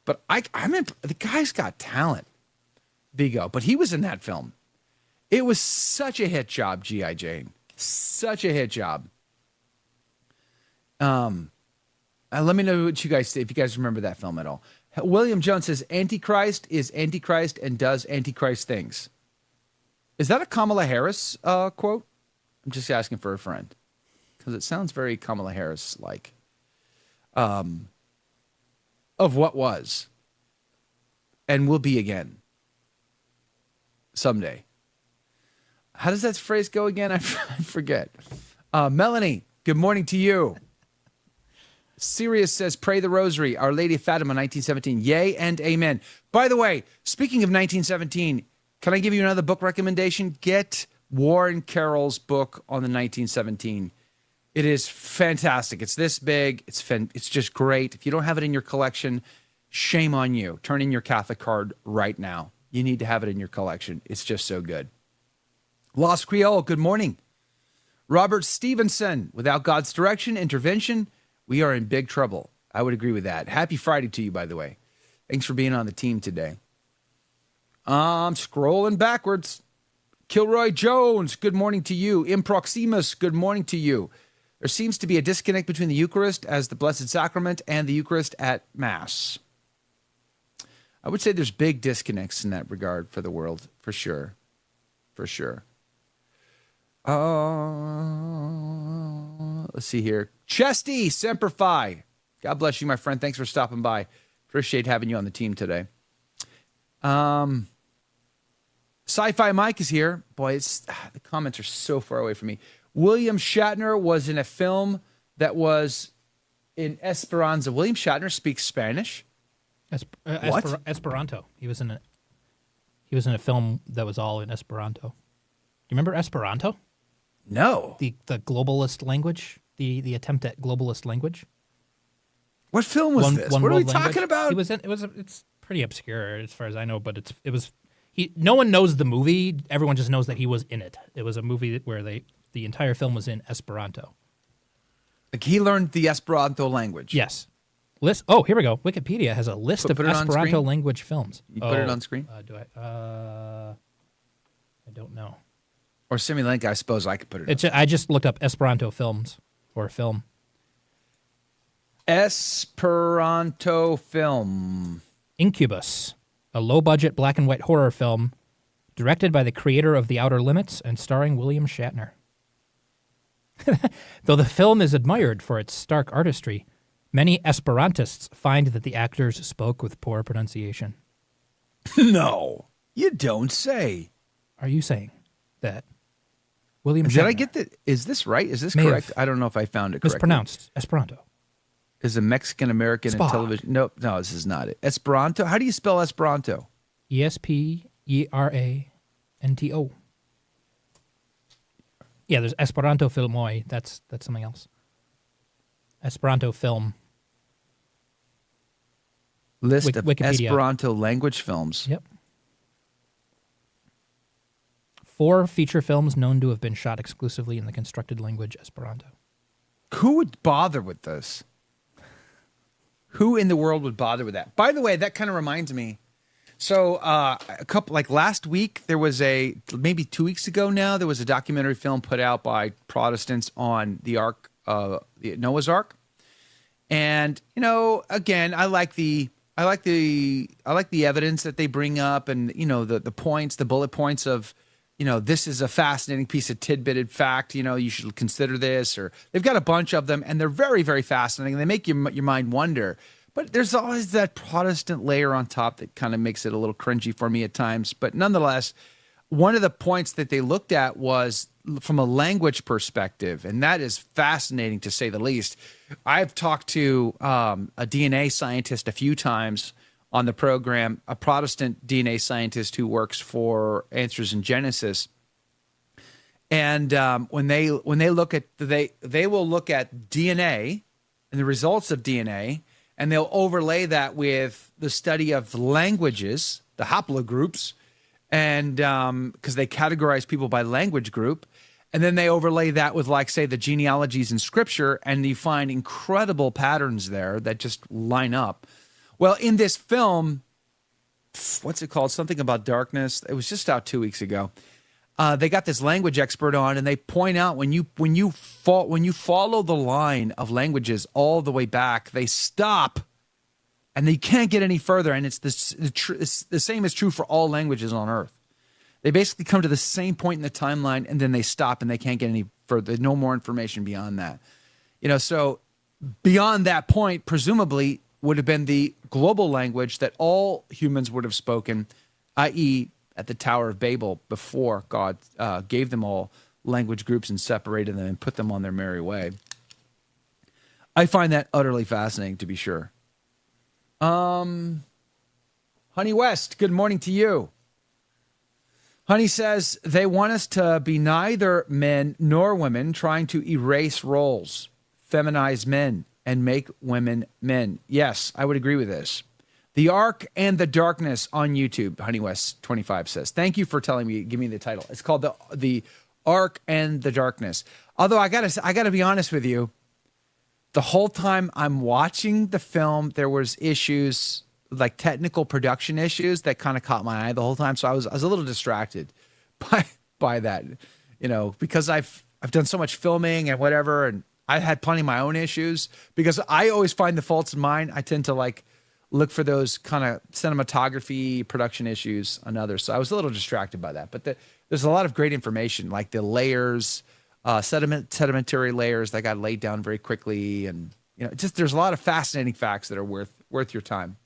But I mean, the guy's got talent, Vigo. But he was in that film. It was such a hit job, G.I. Jane. Such a hit job. Let me know what you guys say, if you guys remember that film at all. William Jones says, Antichrist is Antichrist and does Antichrist things. Is that a Kamala Harris quote? I'm just asking for a friend, because it sounds very Kamala Harris-like. Of what was and will be again someday. How does that phrase go again? I forget. Melanie, good morning to you. Sirius says, pray the rosary, Our Lady of Fatima, 1917. Yay and amen. By the way, speaking of 1917, can I give you another book recommendation? Get Warren Carroll's book on the 1917. It is fantastic. It's this big. It's just great. If you don't have it in your collection, shame on you. Turn in your Catholic card right now. You need to have it in your collection. It's just so good. Lost Creole, good morning. Robert Stevenson, without God's direction, intervention, we are in big trouble. I would agree with that. Happy Friday to you, by the way. Thanks for being on the team today. I'm scrolling backwards. Kilroy Jones, good morning to you. Improximus, good morning to you. There seems to be a disconnect between the Eucharist as the Blessed Sacrament and the Eucharist at Mass. I would say there's big disconnects in that regard for the world, for sure. For sure. Let's see here. Chesty, Semper Fi. God bless you, my friend. Thanks for stopping by. Appreciate having you on the team today. Sci-Fi Mike is here. Boy, the comments are so far away from me. William Shatner was in a film that was in Esperanza. William Shatner speaks Spanish. What? Esperanto. He was in a film that was all in Esperanto. Do you remember Esperanto? No. The globalist language, the attempt at globalist language. What film was this? What are we talking about? It's pretty obscure as far as I know, but no one knows the movie. Everyone just knows that he was in it. It was a movie where the entire film was in Esperanto. Like he learned the Esperanto language. Yes. Oh, here we go. Wikipedia has a list of Esperanto language films. You put it on screen? Do I? I don't know. Or Simulink, I suppose I could put it on. I just looked up Esperanto films or film. Esperanto film. Incubus, a low-budget black and white horror film directed by the creator of The Outer Limits and starring William Shatner. Though the film is admired for its stark artistry, many Esperantists find that the actors spoke with poor pronunciation. No, you don't say. Are you saying that William Shatner... Did I get that? Is this right? Is this correct? I don't know if I found it correctly. Mispronounced. Esperanto. Is a Mexican-American in television... No, this is not it. Esperanto? How do you spell Esperanto? Esperanto. Yeah, there's Esperanto Filmoi. That's something else. Esperanto film. List of Wikipedia. Esperanto language films. Yep. 4 feature films known to have been shot exclusively in the constructed language Esperanto. Who would bother with this? Who in the world would bother with that? By the way, that kind of reminds me. So last week, there was maybe 2 weeks ago now, there was a documentary film put out by Protestants on the Ark, the Noah's Ark. And, again, I like the evidence that they bring up and, the bullet points of, this is a fascinating piece of tidbitted fact, you should consider this, or they've got a bunch of them and they're very, very fascinating. They make your mind wonder. But there's always that Protestant layer on top that kind of makes it a little cringy for me at times. But nonetheless, one of the points that they looked at was from a language perspective, and that is fascinating to say the least. I've talked to a DNA scientist a few times on the program, a Protestant DNA scientist who works for Answers in Genesis. And when they look at they will look at DNA and the results of DNA, and they'll overlay that with the study of languages, the haplogroups, and because they categorize people by language group, And then they overlay that with, like, say, the genealogies in Scripture, and you find incredible patterns there that just line up. Well, in this film, what's it called? Something About Darkness. It was just out 2 weeks ago. They got this language expert on, and they point out when you follow the line of languages all the way back, they stop, and they can't get any further. And it's the same is true for all languages on Earth. They basically come to the same point in the timeline, and then they stop, and they can't get any further. No more information beyond that. So beyond that point, presumably, would have been the global language that all humans would have spoken, i.e., at the Tower of Babel, before God gave them all language groups and separated them and put them on their merry way. I find that utterly fascinating, to be sure. Honey West, good morning to you. Honey says they want us to be neither men nor women, trying to erase roles, feminize men, and make women men. Yes, I would agree with this. The Ark and the Darkness on YouTube, Honey West 25 says. Thank you for telling me, give me the title. It's called the Ark and the Darkness. Although I gotta be honest with you, the whole time I'm watching the film, there was issues, like technical production issues, that kind of caught my eye the whole time. So I was a little distracted by that, because I've done so much filming and whatever, and I had plenty of my own issues, because I always find the faults in mine. I tend to look for those kind of cinematography, production issues on others. So I was a little distracted by that. But there's a lot of great information, like the layers, sedimentary layers that got laid down very quickly, and just there's a lot of fascinating facts that are worth your time.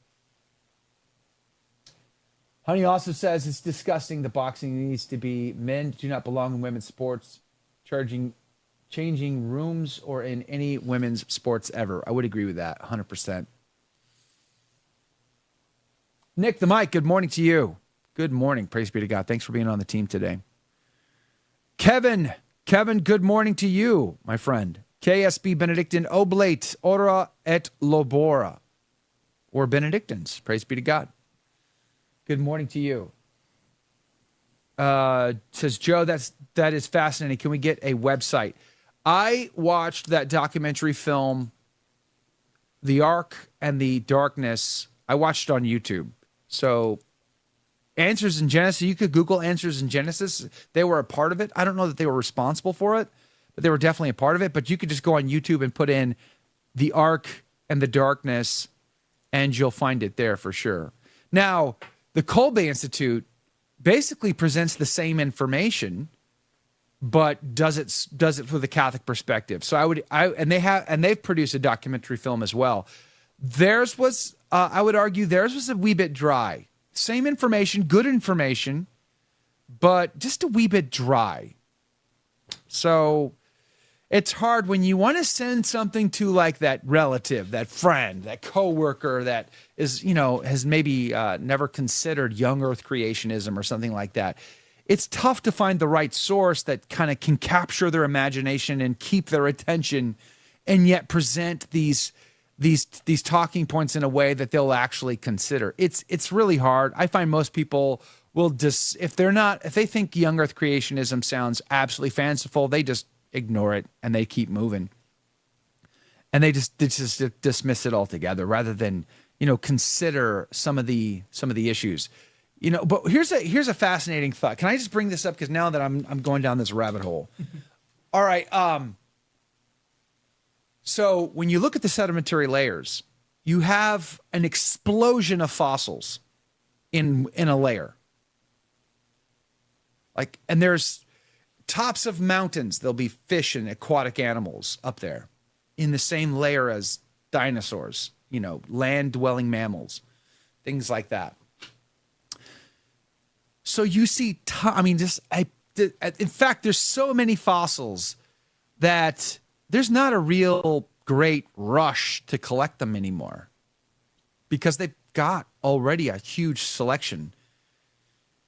Honey also says it's disgusting that boxing needs to be men do not belong in women's sports, changing rooms or in any women's sports ever. I would agree with that 100%. Nick the Mike, good morning to you. Good morning. Praise be to God. Thanks for being on the team today. Kevin, good morning to you, my friend. KSB Benedictine Oblate, Ora et Labora. Or Benedictines. Praise be to God. Good morning to you. Says Joe, that is fascinating. Can we get a website? I watched that documentary film, The Ark and the Darkness. I watched it on YouTube. So Answers in Genesis, you could Google Answers in Genesis. They were a part of it. I don't know that they were responsible for it, but they were definitely a part of it. But you could just go on YouTube and put in The Ark and the Darkness, and you'll find it there for sure. Now, the Kolbe Institute basically presents the same information, but does it from the Catholic perspective. So they've produced a documentary film as well. Theirs was, I would argue, theirs was a wee bit dry. Same information, good information, but just a wee bit dry. So it's hard when you want to send something to like that relative, that friend, that coworker that is, has maybe never considered young earth creationism or something like that. It's tough to find the right source that kind of can capture their imagination and keep their attention, and yet present these talking points in a way that they'll actually consider. It's really hard. I find most people will if they think young earth creationism sounds absolutely fanciful, they just ignore it and they keep moving. And they just dismiss it altogether rather than, consider some of the issues. But here's a fascinating thought. Can I just bring this up, because now that I'm going down this rabbit hole. All right, so when you look at the sedimentary layers, you have an explosion of fossils in a layer. And there's tops of mountains, there'll be fish and aquatic animals up there in the same layer as dinosaurs, land-dwelling mammals, things like that. So you see, in fact, there's so many fossils that there's not a real great rush to collect them anymore, because they've got already a huge selection.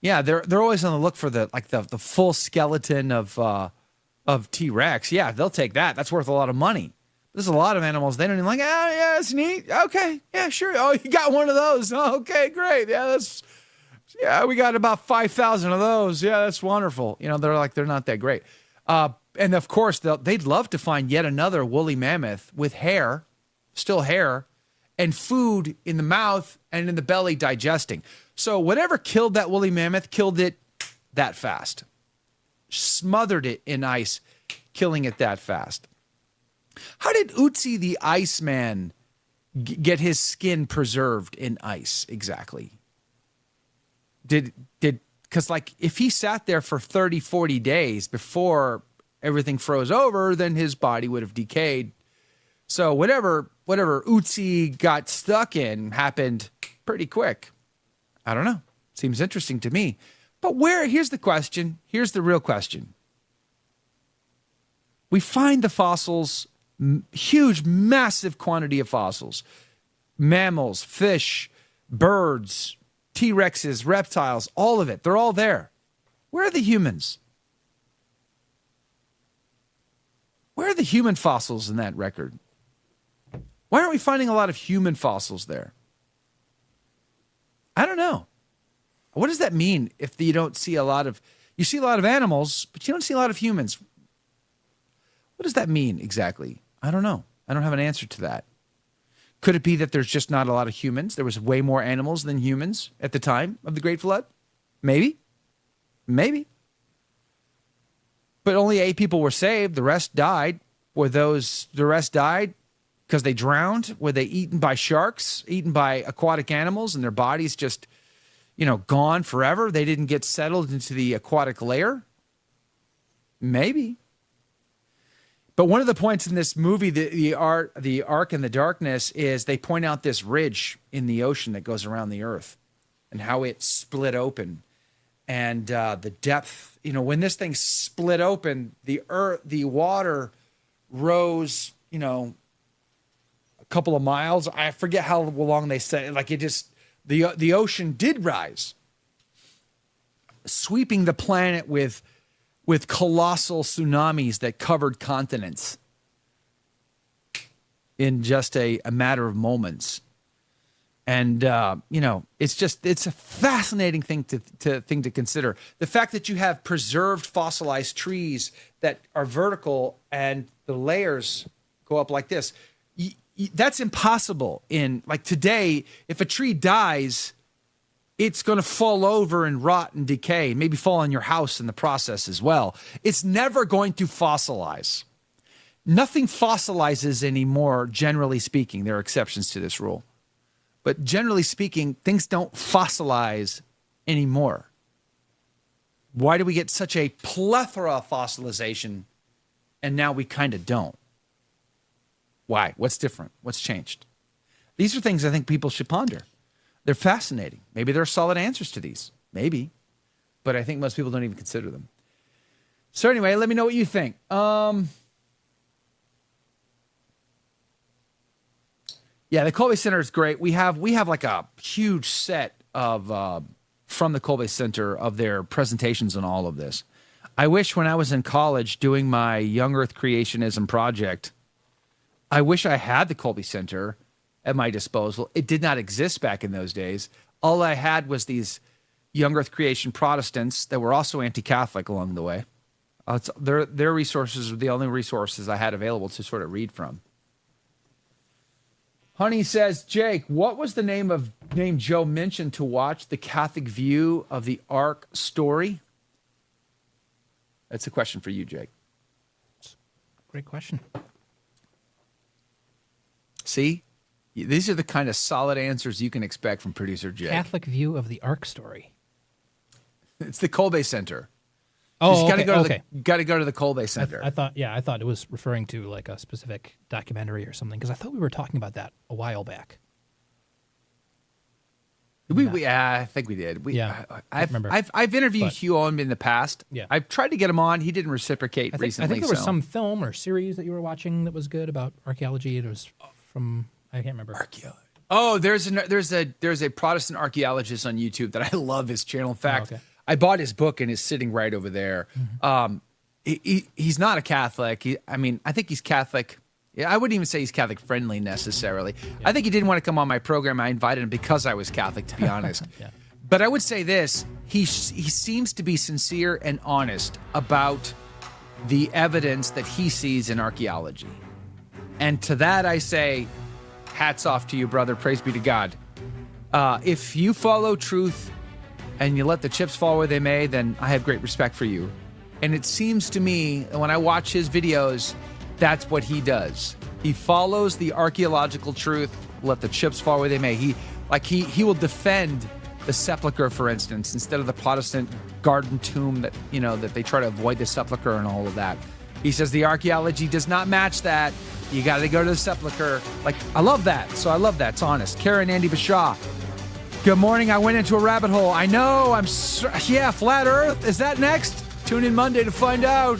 Yeah, they're always on the look for the full skeleton of T-Rex. Yeah, they'll take that. That's worth a lot of money. There's a lot of animals they don't even like. Oh, yeah, it's neat. Okay, yeah, sure. Oh, you got one of those. Oh, okay, great. Yeah, we got about 5,000 of those. Yeah, that's wonderful. They're not that great. And of course, they'd love to find yet another woolly mammoth with hair, still hair, and food in the mouth and in the belly digesting. So whatever killed that woolly mammoth killed it that fast. Smothered it in ice, killing it that fast. How did Ötzi the Iceman get his skin preserved in ice exactly? Because like if he sat there for 30, 40 days before everything froze over, then his body would have decayed. So whatever Ötzi got stuck in happened pretty quick. I don't know. Seems interesting to me. But here's the question. Here's the real question. We find the fossils, huge, massive quantity of fossils, mammals, fish, birds, T-Rexes, reptiles, all of it. They're all there. Where are the humans? Where are the human fossils in that record? Why aren't we finding a lot of human fossils there? I don't know. What does that mean if you don't see you see a lot of animals, but you don't see a lot of humans? What does that mean exactly? I don't know. I don't have an answer to that. Could it be that there's just not a lot of humans? There was way more animals than humans at the time of the Great Flood? Maybe. Maybe. But only 8 people were saved. The rest died. The rest died because they drowned? Were they eaten by sharks, eaten by aquatic animals, and their bodies just, gone forever? They didn't get settled into the aquatic layer? Maybe. But one of the points in this movie, the Ark in the Darkness, is they point out this ridge in the ocean that goes around the earth and how it split open. And the depth, when this thing split open, the water rose, a couple of miles. I forget how long they said. Like the ocean did rise, sweeping the planet with colossal tsunamis that covered continents in just a matter of moments. And, it's a fascinating thing to consider. The fact that you have preserved fossilized trees that are vertical and the layers go up like this, that's impossible today. If a tree dies, it's going to fall over and rot and decay, maybe fall on your house in the process as well. It's never going to fossilize. Nothing fossilizes anymore, generally speaking. There are exceptions to this rule. But generally speaking, things don't fossilize anymore. Why do we get such a plethora of fossilization and now we kind of don't? Why? What's different? What's changed? These are things I think people should ponder. They're fascinating. Maybe there are solid answers to these. Maybe. But I think most people don't even consider them. So anyway, let me know what you think. Yeah, the Kolbe Center is great. We have like a huge set of from the Kolbe Center of their presentations on all of this. I wish when I was in college doing my Young Earth Creationism project, I wish I had the Kolbe Center at my disposal. It did not exist back in those days. All I had was these Young Earth Creation Protestants that were also anti-Catholic along the way. Their resources were the only resources I had available to sort of read from. Honey says, Jake, what was the name Joe mentioned to watch the Catholic view of the Ark story? That's a question for you, Jake. Great question. See? These are the kind of solid answers you can expect from producer Jake. Catholic view of the Ark story. It's the Kolbe Center. Oh, got to go to the Kolbe Center. I thought it was referring to like a specific documentary or something because I thought we were talking about that a while back. I think we did. I've interviewed Hugh Owen in the past. Yeah. I've tried to get him on. He didn't reciprocate recently. I think there was some film or series that you were watching that was good about archaeology. It was from I can't remember. Archaeology. Oh, there's a Protestant archaeologist on YouTube that I love his channel. In fact, I bought his book and it's sitting right over there. Mm-hmm. He's not a Catholic. I think he's Catholic. Yeah, I wouldn't even say he's Catholic friendly necessarily. Yeah. I think he didn't want to come on my program. I invited him because I was Catholic, to be honest. Yeah. But I would say this: he seems to be sincere and honest about the evidence that he sees in archaeology. And to that I say, hats off to you, brother. Praise be to God. If you follow truth and you let the chips fall where they may, then I have great respect for you. And it seems to me, when I watch his videos, that's what he does. He follows the archaeological truth, let the chips fall where they may. He will defend the sepulcher, for instance, instead of the Protestant garden tomb that, that they try to avoid the sepulcher and all of that. He says the archaeology does not match that. You got to go to the sepulcher. I love that. So I love that. It's honest. Karen, Andy Bashaw. Good morning. I went into a rabbit hole. I know. Flat Earth. Is that next? Tune in Monday to find out.